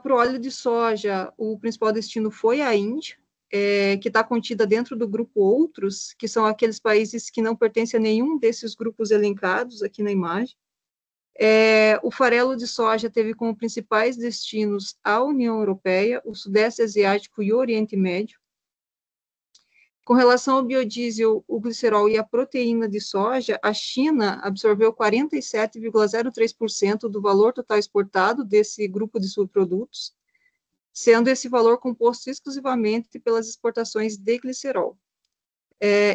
para o óleo de soja, o principal destino foi a Índia, que está contida dentro do grupo Outros, que são aqueles países que não pertencem a nenhum desses grupos elencados aqui na imagem. O farelo de soja teve como principais destinos a União Europeia, o Sudeste Asiático e o Oriente Médio. Com relação ao biodiesel, o glicerol e a proteína de soja, a China absorveu 47,03% do valor total exportado desse grupo de subprodutos, sendo esse valor composto exclusivamente pelas exportações de glicerol.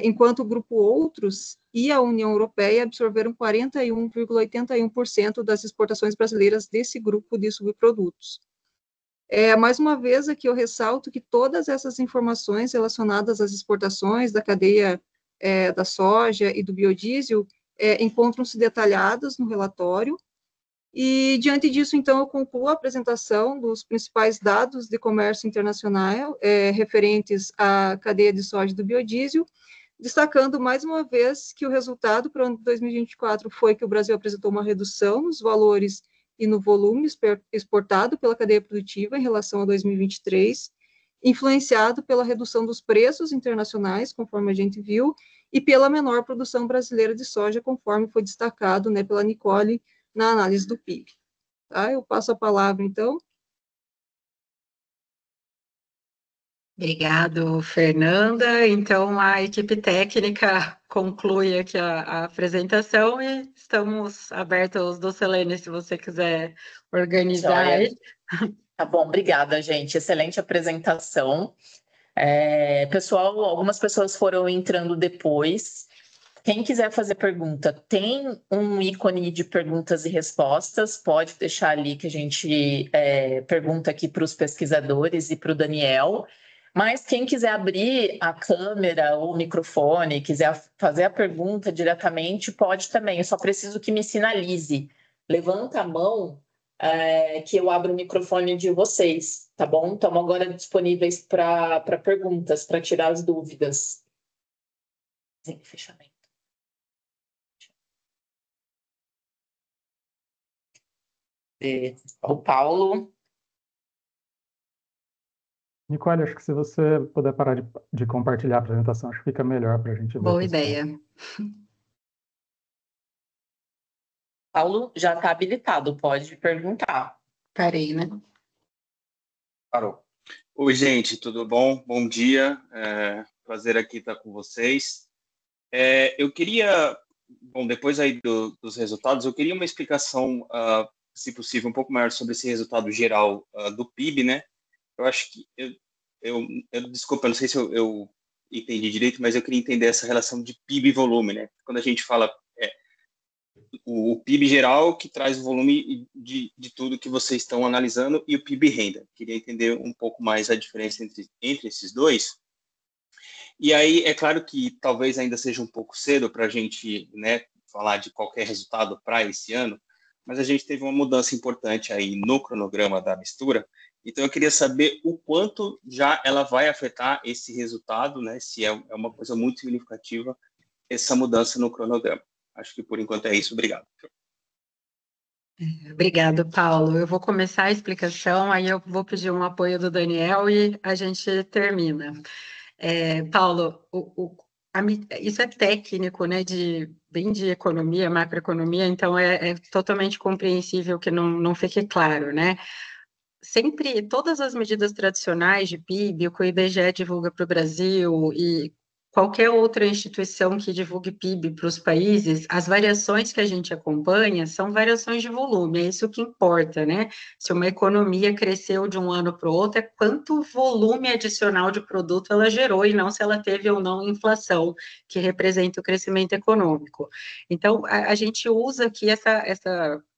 Enquanto o grupo Outros e a União Europeia absorveram 41,81% das exportações brasileiras desse grupo de subprodutos. Mais uma vez, aqui eu ressalto que todas essas informações relacionadas às exportações da cadeia da soja e do biodiesel encontram-se detalhadas no relatório, e diante disso, então, eu concluo a apresentação dos principais dados de comércio internacional referentes à cadeia de soja e do biodiesel, destacando mais uma vez que o resultado para o ano de 2024 foi que o Brasil apresentou uma redução nos valores e no volume exportado pela cadeia produtiva em relação a 2023, influenciado pela redução dos preços internacionais, conforme a gente viu, e pela menor produção brasileira de soja, conforme foi destacado, né, pela Nicole na análise do PIB. Tá? Eu passo a palavra, então. Obrigado, Fernanda. Então, a equipe técnica conclui aqui a apresentação e estamos abertos, Dulcelene, se você quiser organizar aí. Tá bom, obrigada, gente. Excelente apresentação. Pessoal, algumas pessoas foram entrando depois. Quem quiser fazer pergunta, tem um ícone de perguntas e respostas, pode deixar ali que a gente pergunta aqui para os pesquisadores e para o Daniel. Mas quem quiser abrir a câmera ou o microfone, quiser fazer a pergunta diretamente, pode também. Eu só preciso que me sinalize. Levanta a mão que eu abro o microfone de vocês, tá bom? Estamos agora disponíveis para perguntas, para tirar as dúvidas. Fechamento. O Paulo. Nicole, acho que se você puder parar de compartilhar a apresentação, acho que fica melhor para a gente ver. Boa ideia. Paulo já está habilitado, pode perguntar. Parei, né? Parou. Oi, gente, tudo bom? Bom dia, prazer aqui estar com vocês. Eu queria, depois aí dos resultados, eu queria uma explicação, se possível, um pouco maior sobre esse resultado geral do PIB, né? Eu acho que, desculpa, não sei se eu entendi direito, mas eu queria entender essa relação de PIB e volume, né? Quando a gente fala o PIB geral, que traz o volume de tudo que vocês estão analisando, e o PIB renda. Queria entender um pouco mais a diferença entre esses dois. E aí, é claro que talvez ainda seja um pouco cedo para a gente, né, falar de qualquer resultado para esse ano, mas a gente teve uma mudança importante aí no cronograma da mistura. Então, eu queria saber o quanto já ela vai afetar esse resultado, né, se é uma coisa muito significativa essa mudança no cronograma. Acho que, por enquanto, é isso. Obrigado. Obrigado, Paulo. Eu vou começar a explicação, aí eu vou pedir um apoio do Daniel e a gente termina. Paulo, isso é técnico, né, bem de economia, macroeconomia, então é totalmente compreensível que não fique claro, né? Sempre, todas as medidas tradicionais de PIB, o que o IBGE divulga para o Brasil e qualquer outra instituição que divulgue PIB para os países, as variações que a gente acompanha são variações de volume, é isso que importa, né? Se uma economia cresceu de um ano para o outro, é quanto volume adicional de produto ela gerou e não se ela teve ou não inflação, que representa o crescimento econômico. Então, a gente usa aqui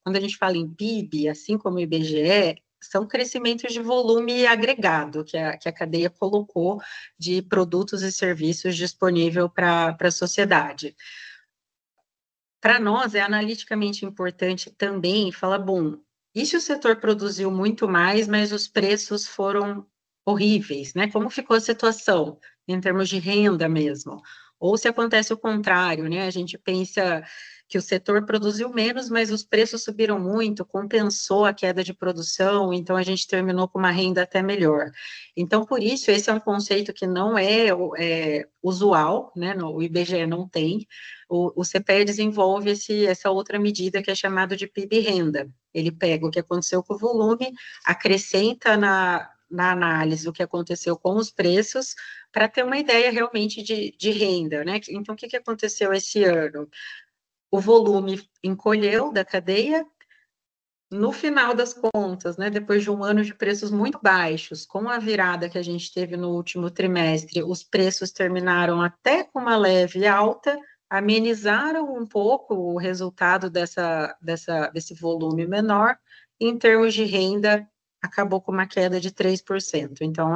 quando a gente fala em PIB, assim como o IBGE, são crescimentos de volume agregado que a cadeia colocou de produtos e serviços disponível para a sociedade. Para nós, é analiticamente importante também falar, bom, e se o setor produziu muito mais, mas os preços foram horríveis, né? Como ficou a situação em termos de renda mesmo? Ou se acontece o contrário, né? A gente pensa que o setor produziu menos, mas os preços subiram muito, compensou a queda de produção, então a gente terminou com uma renda até melhor. Então, por isso, esse é um conceito que não é usual, né? O IBGE não tem. O CPE desenvolve essa outra medida que é chamada de PIB renda. Ele pega o que aconteceu com o volume, acrescenta na análise o que aconteceu com os preços, para ter uma ideia realmente de renda, né? Então, o que aconteceu esse ano? O volume encolheu da cadeia. No final das contas, né, depois de um ano de preços muito baixos, com a virada que a gente teve no último trimestre, os preços terminaram até com uma leve alta, amenizaram um pouco o resultado desse volume menor, e em termos de renda, acabou com uma queda de 3%. Então,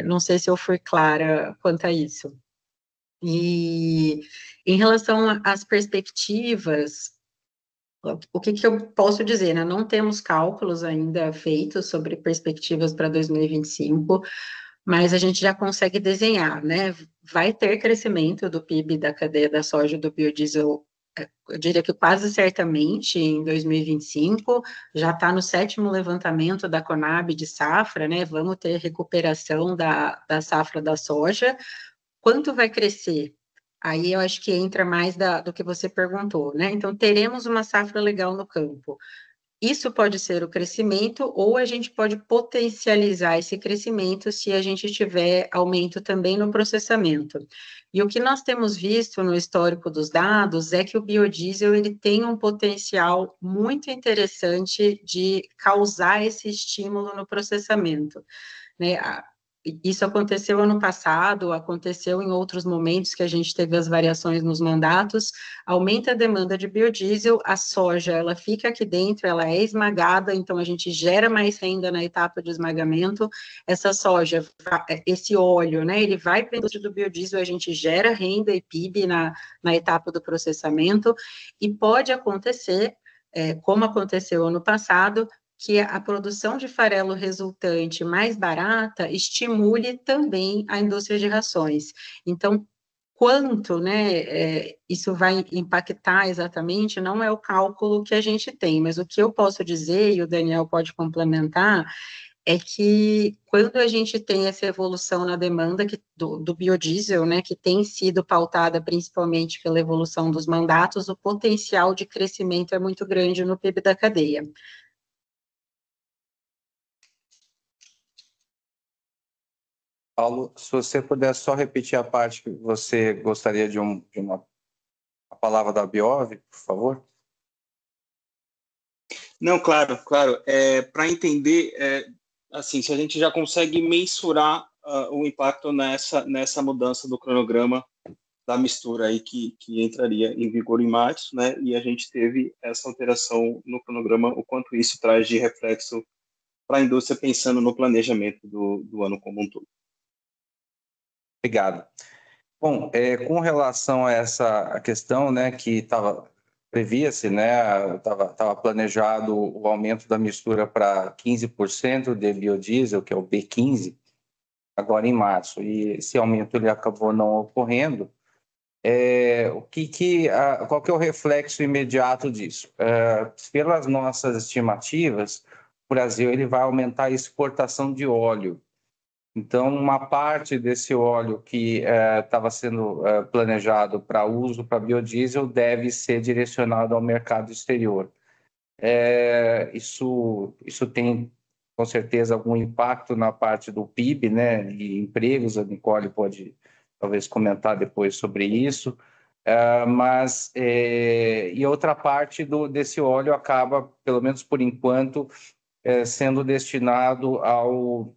não sei se eu fui clara quanto a isso. E em relação às perspectivas, o que eu posso dizer, né? Não temos cálculos ainda feitos sobre perspectivas para 2025, mas a gente já consegue desenhar, né? Vai ter crescimento do PIB da cadeia da soja e do biodiesel, eu diria que quase certamente em 2025, já está no 7º levantamento da Conab de safra, né? Vamos ter recuperação da safra da soja. Quanto vai crescer? Aí eu acho que entra mais do que você perguntou, né? Então, teremos uma safra legal no campo. Isso pode ser o crescimento, ou a gente pode potencializar esse crescimento se a gente tiver aumento também no processamento. E o que nós temos visto no histórico dos dados é que o biodiesel ele tem um potencial muito interessante de causar esse estímulo no processamento, né? Isso aconteceu ano passado, aconteceu em outros momentos que a gente teve as variações nos mandatos, aumenta a demanda de biodiesel, a soja, ela fica aqui dentro, ela é esmagada, então a gente gera mais renda na etapa de esmagamento, essa soja, esse óleo, né, ele vai para a indústria do biodiesel, a gente gera renda e PIB na etapa do processamento, e pode acontecer, como aconteceu ano passado, que a produção de farelo resultante mais barata estimule também a indústria de rações. Então, quanto, né, isso vai impactar exatamente, não é o cálculo que a gente tem, mas o que eu posso dizer, e o Daniel pode complementar, é que quando a gente tem essa evolução na demanda do biodiesel, né, que tem sido pautada principalmente pela evolução dos mandatos, o potencial de crescimento é muito grande no PIB da cadeia. Paulo, se você puder só repetir a parte que você gostaria de uma palavra da Biov, por favor. Não, claro. Para entender, assim, se a gente já consegue mensurar o impacto nessa mudança do cronograma da mistura aí que entraria em vigor em março, né? E a gente teve essa alteração no cronograma, o quanto isso traz de reflexo para a indústria pensando no planejamento do ano como um todo. Obrigado. Bom, com relação a essa questão, né, que previa-se, né, estava planejado o aumento da mistura para 15% de biodiesel, que é o B15, agora em março, e esse aumento ele acabou não ocorrendo. Qual que é o reflexo imediato disso? Pelas nossas estimativas, o Brasil ele vai aumentar a exportação de óleo. Então, uma parte desse óleo que estava sendo planejado para uso para biodiesel deve ser direcionado ao mercado exterior. Isso tem, com certeza, algum impacto na parte do PIB, né, e empregos. A Nicole pode, talvez, comentar depois sobre isso. E outra parte desse óleo acaba, pelo menos por enquanto, sendo destinado ao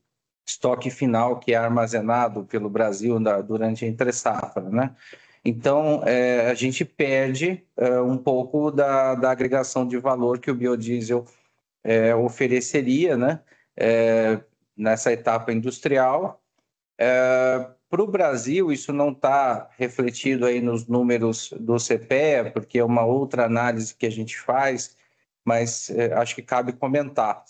estoque final que é armazenado pelo Brasil durante a entre-safra, né? Então, a gente perde um pouco da agregação de valor que o biodiesel ofereceria, né? Nessa etapa industrial. Para o Brasil, isso não está refletido aí nos números do CPEA, porque é uma outra análise que a gente faz, mas acho que cabe comentar.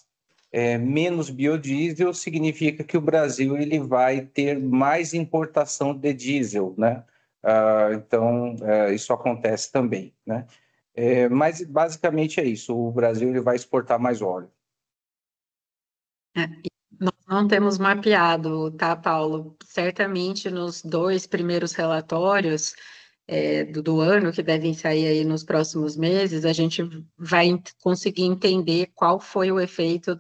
Menos biodiesel significa que o Brasil ele vai ter mais importação de diesel, né? Então, isso acontece também, né? Mas, basicamente, é isso. O Brasil ele vai exportar mais óleo. Nós não temos mapeado, tá, Paulo? Certamente nos 2 primeiros relatórios do ano, que devem sair aí nos próximos meses, a gente vai conseguir entender qual foi o efeito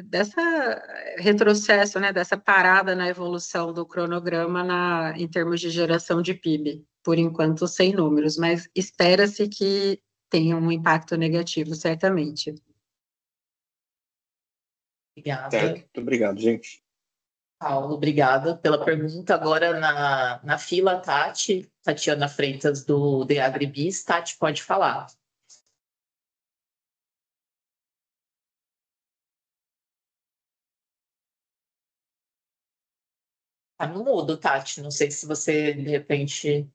dessa retrocesso, né, dessa parada na evolução do cronograma em termos de geração de PIB, por enquanto sem números, mas espera-se que tenha um impacto negativo, certamente. Obrigada. Certo, muito obrigado, gente. Paulo, obrigada pela pergunta. Agora na fila, Tatiana Freitas, do The Agribis. Tati, pode falar. Tá no mudo, Tati. Não sei se você, de repente...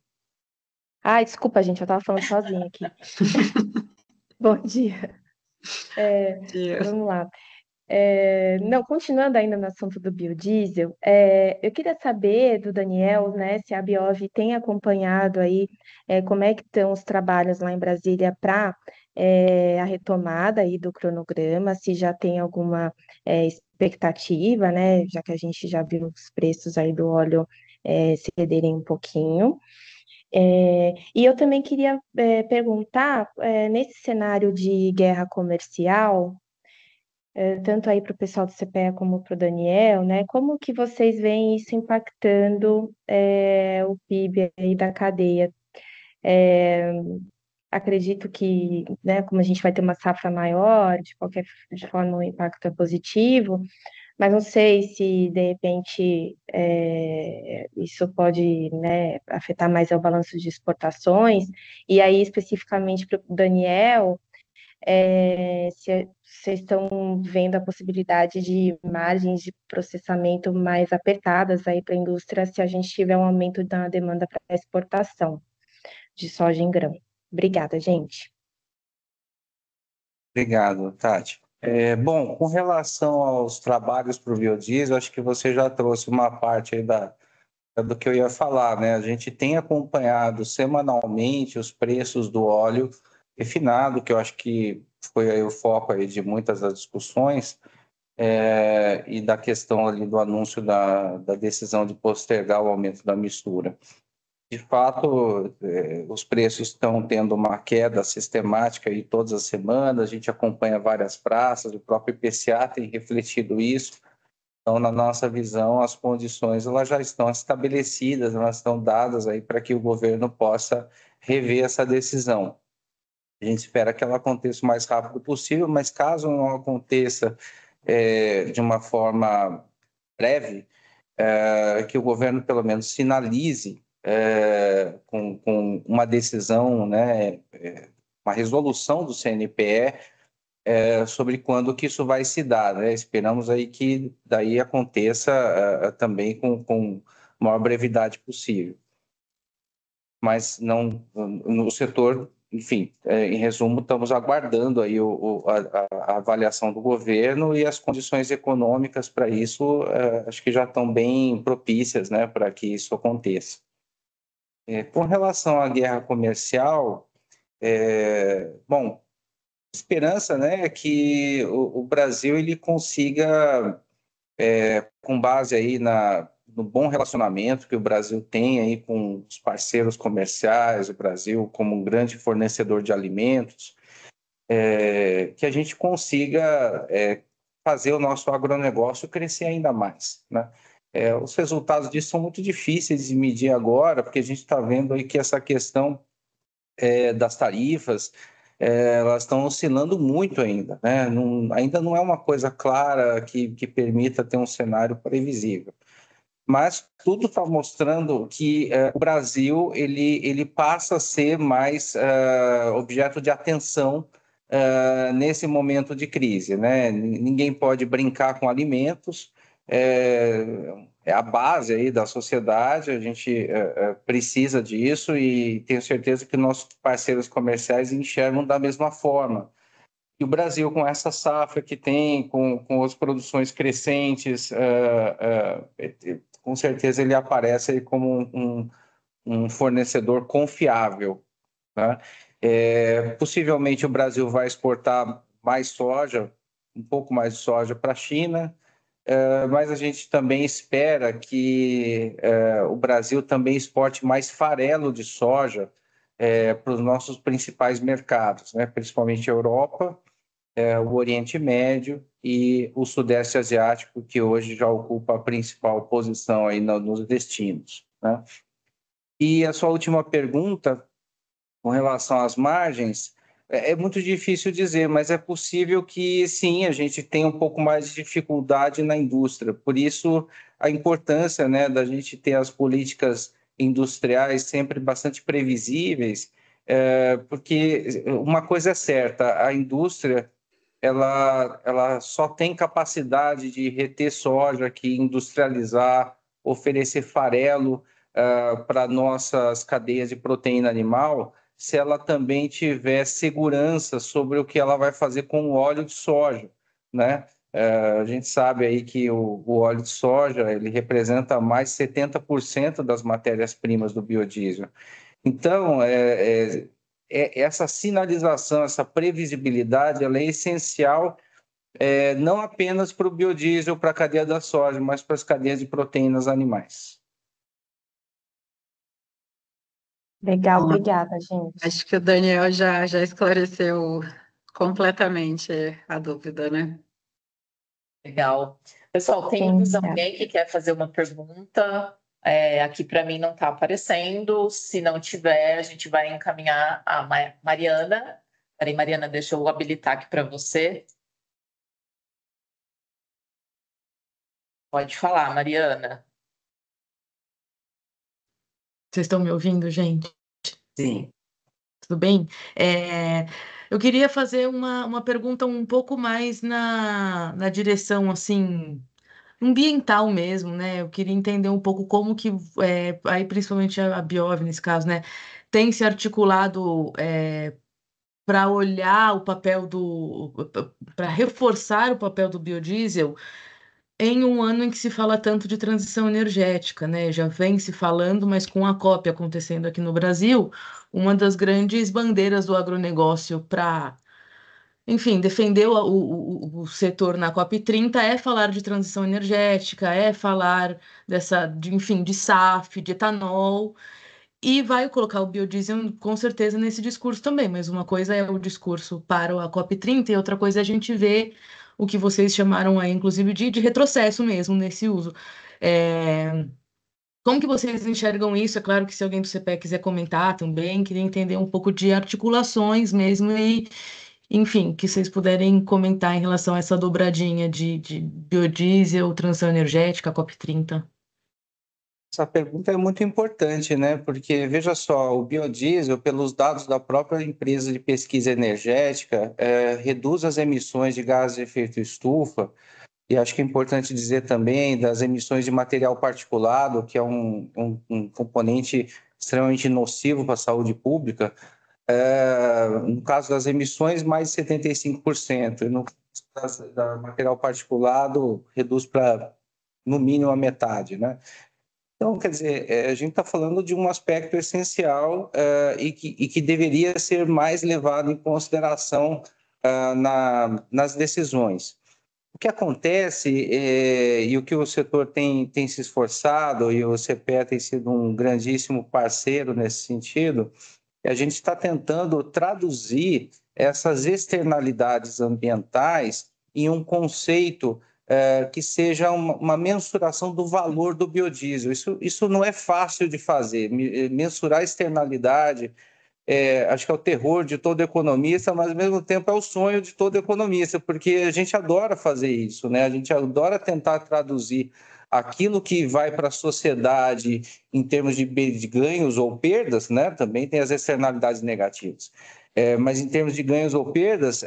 Ai, desculpa, gente, eu estava falando sozinha aqui. Bom dia. Vamos lá. Não, continuando ainda no assunto do biodiesel, eu queria saber do Daniel, né, se a Biov tem acompanhado aí como é que estão os trabalhos lá em Brasília para a retomada aí do cronograma, se já tem alguma expectativa, né, já que a gente já viu os preços aí do óleo cederem um pouquinho. E eu também queria perguntar, nesse cenário de guerra comercial, tanto aí para o pessoal do CPEA como para o Daniel, né? Como que vocês veem isso impactando o PIB aí da cadeia? Acredito que, né, como a gente vai ter uma safra maior, de forma o impacto é positivo, mas não sei se de repente isso pode, né, afetar mais o balanço de exportações, e aí especificamente para o Daniel. Se vocês estão vendo a possibilidade de margens de processamento mais apertadas aí para a indústria se a gente tiver um aumento da demanda para exportação de soja em grão. Obrigada, gente. Obrigado, Tati. Bom, com relação aos trabalhos para o biodiesel, acho que você já trouxe uma parte aí do que eu ia falar, né? A gente tem acompanhado semanalmente os preços do óleo refinado, que eu acho que foi aí o foco aí de muitas das discussões, e da questão ali do anúncio da decisão de postergar o aumento da mistura. De fato, os preços estão tendo uma queda sistemática aí todas as semanas, a gente acompanha várias praças, o próprio IPCA tem refletido isso. Então, na nossa visão, as condições elas já estão estabelecidas, elas estão dadas aí para que o governo possa rever essa decisão. A gente espera que ela aconteça o mais rápido possível, mas caso não aconteça de uma forma breve, que o governo pelo menos sinalize com uma decisão, né, uma resolução do CNPE sobre quando que isso vai se dar, né? Esperamos aí que daí aconteça também com a maior brevidade possível. Mas não no setor, enfim, em resumo, estamos aguardando aí a avaliação do governo e as condições econômicas para isso, acho que já estão bem propícias, né, para que isso aconteça. Com relação à guerra comercial, bom, esperança, né, é que o Brasil ele consiga, com base aí no bom relacionamento que o Brasil tem aí com os parceiros comerciais, o Brasil como um grande fornecedor de alimentos, que a gente consiga fazer o nosso agronegócio crescer ainda mais, né? Os resultados disso são muito difíceis de medir agora, porque a gente está vendo aí que essa questão das tarifas, elas estão oscilando muito ainda, né? Ainda não é uma coisa clara que permita ter um cenário previsível. Mas tudo está mostrando que o Brasil ele passa a ser mais objeto de atenção nesse momento de crise, né? Ninguém pode brincar com alimentos, é a base aí da sociedade, a gente precisa disso e tenho certeza que nossos parceiros comerciais enxergam da mesma forma. E o Brasil, com essa safra que tem, com as produções crescentes, com certeza ele aparece aí como um fornecedor confiável, né? Possivelmente o Brasil vai exportar mais soja, um pouco mais de soja para a China, mas a gente também espera que o Brasil também exporte mais farelo de soja para os nossos principais mercados, né? Principalmente a Europa o Oriente Médio e o Sudeste Asiático, que hoje já ocupa a principal posição aí nos destinos, né? E a sua última pergunta, com relação às margens, é muito difícil dizer, mas é possível que, sim, a gente tenha um pouco mais de dificuldade na indústria. Por isso, a importância, né, da gente ter as políticas industriais sempre bastante previsíveis, porque uma coisa é certa, a indústria ela só tem capacidade de reter soja, que industrializar, oferecer farelo para nossas cadeias de proteína animal, se ela também tiver segurança sobre o que ela vai fazer com o óleo de soja, né? A gente sabe aí que o óleo de soja ele representa mais de 70% das matérias-primas do biodiesel. Então, essa sinalização, essa previsibilidade, ela é essencial não apenas para o biodiesel, para a cadeia da soja, mas para as cadeias de proteínas animais. Legal, obrigada, gente. Acho que o Daniel já esclareceu completamente a dúvida, né? Legal. Pessoal, tem mais alguém que quer fazer uma pergunta? Aqui para mim não está aparecendo. Se não tiver, a gente vai encaminhar a Mariana. Peraí, Mariana, deixa eu habilitar aqui para você. Pode falar, Mariana. Vocês estão me ouvindo, gente? Sim. Tudo bem? Eu queria fazer uma pergunta um pouco mais na direção, assim, ambiental mesmo, né? Eu queria entender um pouco como que, aí principalmente a Biov, nesse caso, né, tem se articulado para olhar o papel para reforçar o papel do biodiesel em um ano em que se fala tanto de transição energética, né? Já vem se falando, mas com a COP acontecendo aqui no Brasil, uma das grandes bandeiras do agronegócio para, enfim, defender o setor na COP 30 é falar de transição energética, é falar enfim, de SAF, de etanol, e vai colocar o biodiesel com certeza nesse discurso também, mas uma coisa é o discurso para a COP 30 e outra coisa é a gente ver o que vocês chamaram aí, inclusive, de retrocesso mesmo nesse uso. Como que vocês enxergam isso? É claro que se alguém do CPE quiser comentar também, queria entender um pouco de articulações mesmo e, enfim, que vocês puderem comentar em relação a essa dobradinha de biodiesel, transição energética, COP 30. Essa pergunta é muito importante, né? Porque, veja só, o biodiesel, pelos dados da própria empresa de pesquisa energética, reduz as emissões de gases de efeito estufa, e acho que é importante dizer também das emissões de material particulado, que é um componente extremamente nocivo para a saúde pública. No caso das emissões, mais de 75%. E no caso do material particulado, reduz para, no mínimo, a metade, né? Então, quer dizer, a gente está falando de um aspecto essencial e que deveria ser mais levado em consideração nas decisões. O que acontece, e o que o setor tem se esforçado, e o CPE tem sido um grandíssimo parceiro nesse sentido, a gente está tentando traduzir essas externalidades ambientais em um conceito que seja uma mensuração do valor do biodiesel. Isso não é fácil de fazer. Mensurar a externalidade, acho que é o terror de todo economista, mas ao mesmo tempo é o sonho de todo economista, porque a gente adora fazer isso, né? A gente adora tentar traduzir aquilo que vai para a sociedade em termos de ganhos ou perdas, né? Também tem as externalidades negativas. Mas em termos de ganhos ou perdas,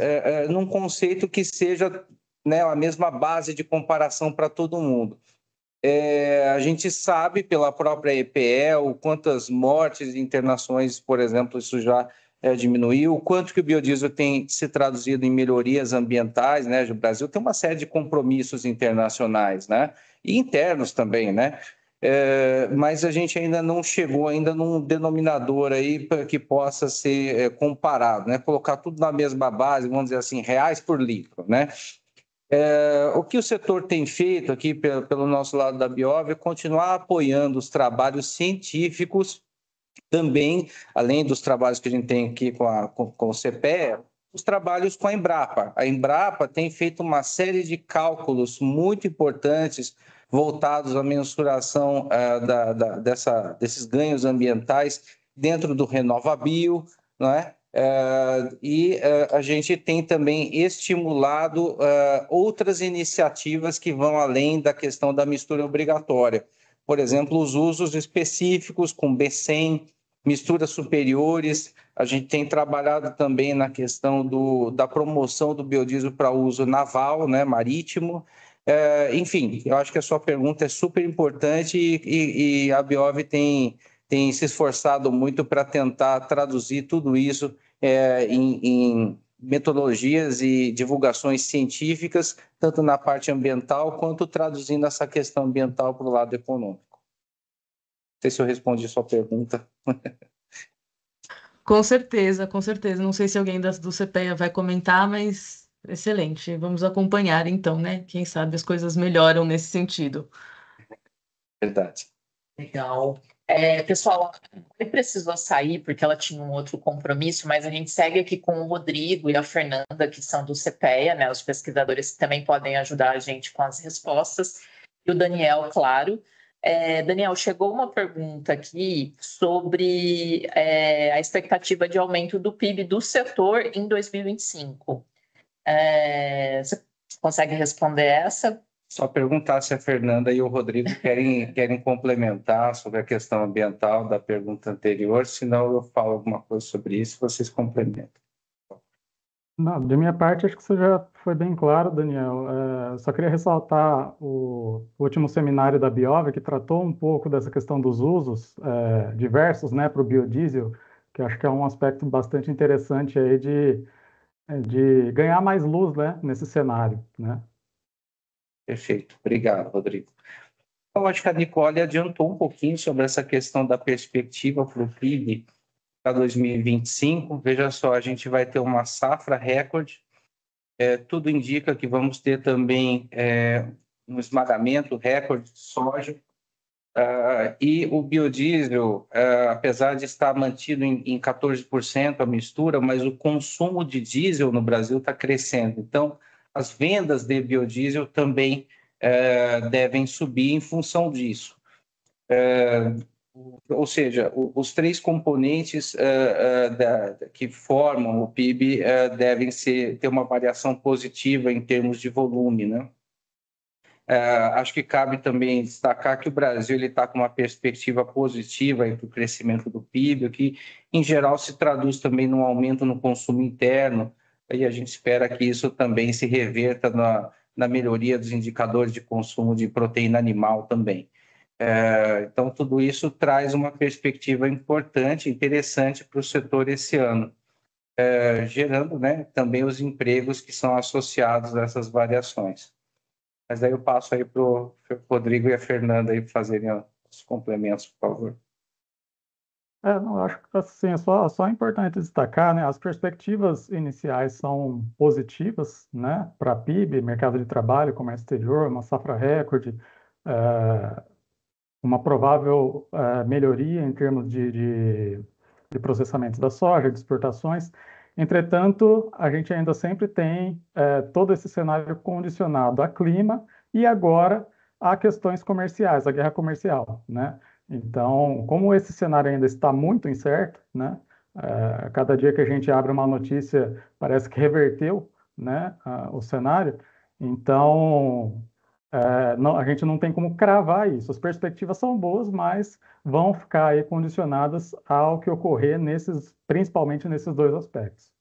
num conceito que seja, né, a mesma base de comparação para todo mundo. A gente sabe pela própria EPE o quantas mortes e internações, por exemplo, isso já diminuiu, o quanto que o biodiesel tem se traduzido em melhorias ambientais, né? O Brasil tem uma série de compromissos internacionais, né? E internos também, né? Mas a gente ainda não chegou ainda num denominador aí que possa ser comparado, né? Colocar tudo na mesma base, vamos dizer assim, reais por litro, né? O que o setor tem feito aqui pelo nosso lado da Biov é continuar apoiando os trabalhos científicos também, além dos trabalhos que a gente tem aqui com o CPE, os trabalhos com a Embrapa. A Embrapa tem feito uma série de cálculos muito importantes voltados à mensuração desses ganhos ambientais dentro do RenovaBio, não é? A gente tem também estimulado outras iniciativas que vão além da questão da mistura obrigatória. Por exemplo, os usos específicos com B100, misturas superiores. A gente tem trabalhado também na questão da promoção do biodiesel para uso naval, né, marítimo. Enfim, eu acho que a sua pergunta é super importante e a Biov tem se esforçado muito para tentar traduzir tudo isso em metodologias e divulgações científicas, tanto na parte ambiental, quanto traduzindo essa questão ambiental para o lado econômico. Não sei se eu respondi a sua pergunta. Com certeza, com certeza. Não sei se alguém do CPEA vai comentar, mas excelente. Vamos acompanhar então, né? Quem sabe as coisas melhoram nesse sentido. Verdade. Legal. Pessoal, ele precisou sair porque ela tinha um outro compromisso, mas a gente segue aqui com o Rodrigo e a Fernanda, que são do CPEA, né, os pesquisadores que também podem ajudar a gente com as respostas, e o Daniel, claro. Daniel, chegou uma pergunta aqui sobre a expectativa de aumento do PIB do setor em 2025. Você consegue responder essa? Só perguntar se a Fernanda e o Rodrigo querem complementar sobre a questão ambiental da pergunta anterior, senão eu falo alguma coisa sobre isso, vocês complementam. Não, de minha parte, acho que isso já foi bem claro, Daniel. Só queria ressaltar o último seminário da Biov, que tratou um pouco dessa questão dos usos diversos, né, para o biodiesel, que acho que é um aspecto bastante interessante aí de ganhar mais luz, né, nesse cenário, né? Perfeito. Obrigado, Rodrigo. Eu acho que a Nicole adiantou um pouquinho sobre essa questão da perspectiva para o PIB para 2025. Veja só, a gente vai ter uma safra recorde. Tudo indica que vamos ter também um esmagamento recorde de soja. E o biodiesel, apesar de estar mantido em 14% a mistura, mas o consumo de diesel no Brasil está crescendo. Então, as vendas de biodiesel também devem subir em função disso. Ou seja, os três componentes que formam o PIB devem ter uma variação positiva em termos de volume, né? Acho que cabe também destacar que o Brasil está com uma perspectiva positiva para o crescimento do PIB, que em geral se traduz também num aumento no consumo interno, e a gente espera que isso também se reverta na melhoria dos indicadores de consumo de proteína animal também. Então, tudo isso traz uma perspectiva importante, interessante para o setor esse ano, gerando, né, também os empregos que são associados a essas variações. Mas aí eu passo aí para o Rodrigo e a Fernanda aí fazerem os complementos, por favor. Não, acho que assim, é só importante destacar, né, as perspectivas iniciais são positivas, né, para PIB, mercado de trabalho, comércio exterior, uma safra recorde, uma provável melhoria em termos de processamento da soja, de exportações. Entretanto, a gente ainda sempre tem todo esse cenário condicionado a clima e agora a questões comerciais, a guerra comercial, né? Então, como esse cenário ainda está muito incerto, né? Cada dia que a gente abre uma notícia parece que reverteu, né, o cenário. Então, a gente não tem como cravar isso. As perspectivas são boas, mas vão ficar aí condicionadas ao que ocorrer principalmente nesses dois aspectos.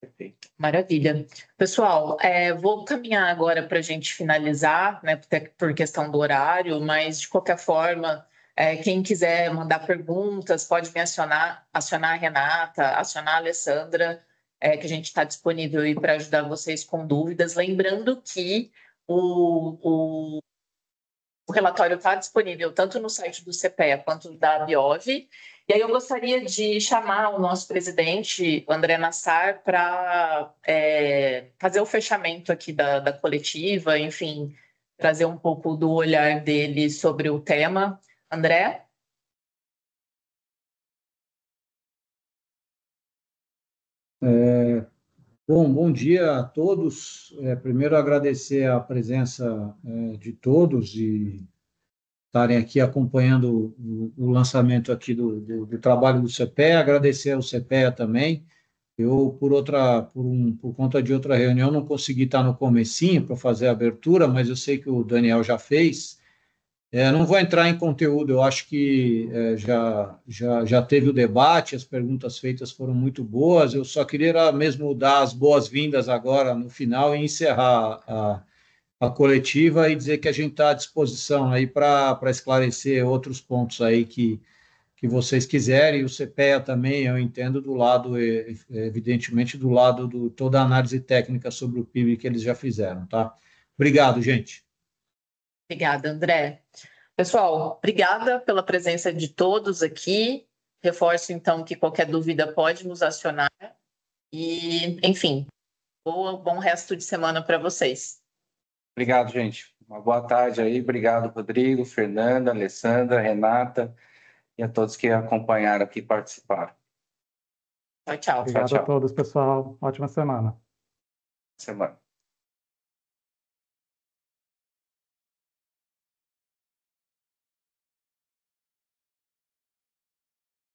Perfeito. Maravilha. Pessoal, vou caminhar agora para a gente finalizar, né, por questão do horário, mas de qualquer forma, quem quiser mandar perguntas, pode me acionar a Renata, acionar a Alessandra, que a gente está disponível aí para ajudar vocês com dúvidas. Lembrando que o relatório está disponível tanto no site do CPEA quanto da Biov. E aí eu gostaria de chamar o nosso presidente, o André Nassar, para fazer o fechamento aqui da coletiva, enfim, trazer um pouco do olhar dele sobre o tema. André? Bom dia a todos. Primeiro, agradecer a presença de todos e estarem aqui acompanhando o lançamento aqui do trabalho do CPEA. Agradecer ao CPEA também. Eu, por conta de outra reunião, não consegui estar no comecinho para fazer a abertura, mas eu sei que o Daniel já fez. Não vou entrar em conteúdo, eu acho que já teve o debate, as perguntas feitas foram muito boas, eu só queria mesmo dar as boas-vindas agora no final e encerrar a coletiva e dizer que a gente está à disposição aí para esclarecer outros pontos aí que vocês quiserem, e o CPEA também, eu entendo, do lado, evidentemente, do lado de toda a análise técnica sobre o PIB que eles já fizeram, tá? Obrigado, gente. Obrigada, André. Pessoal, obrigada pela presença de todos aqui. Reforço, então, que qualquer dúvida pode nos acionar. E, enfim, bom resto de semana para vocês. Obrigado, gente. Uma boa tarde aí. Obrigado, Rodrigo, Fernanda, Alessandra, Renata e a todos que acompanharam aqui e participaram. Tchau. Obrigado a todos, pessoal. Ótima semana. Semana.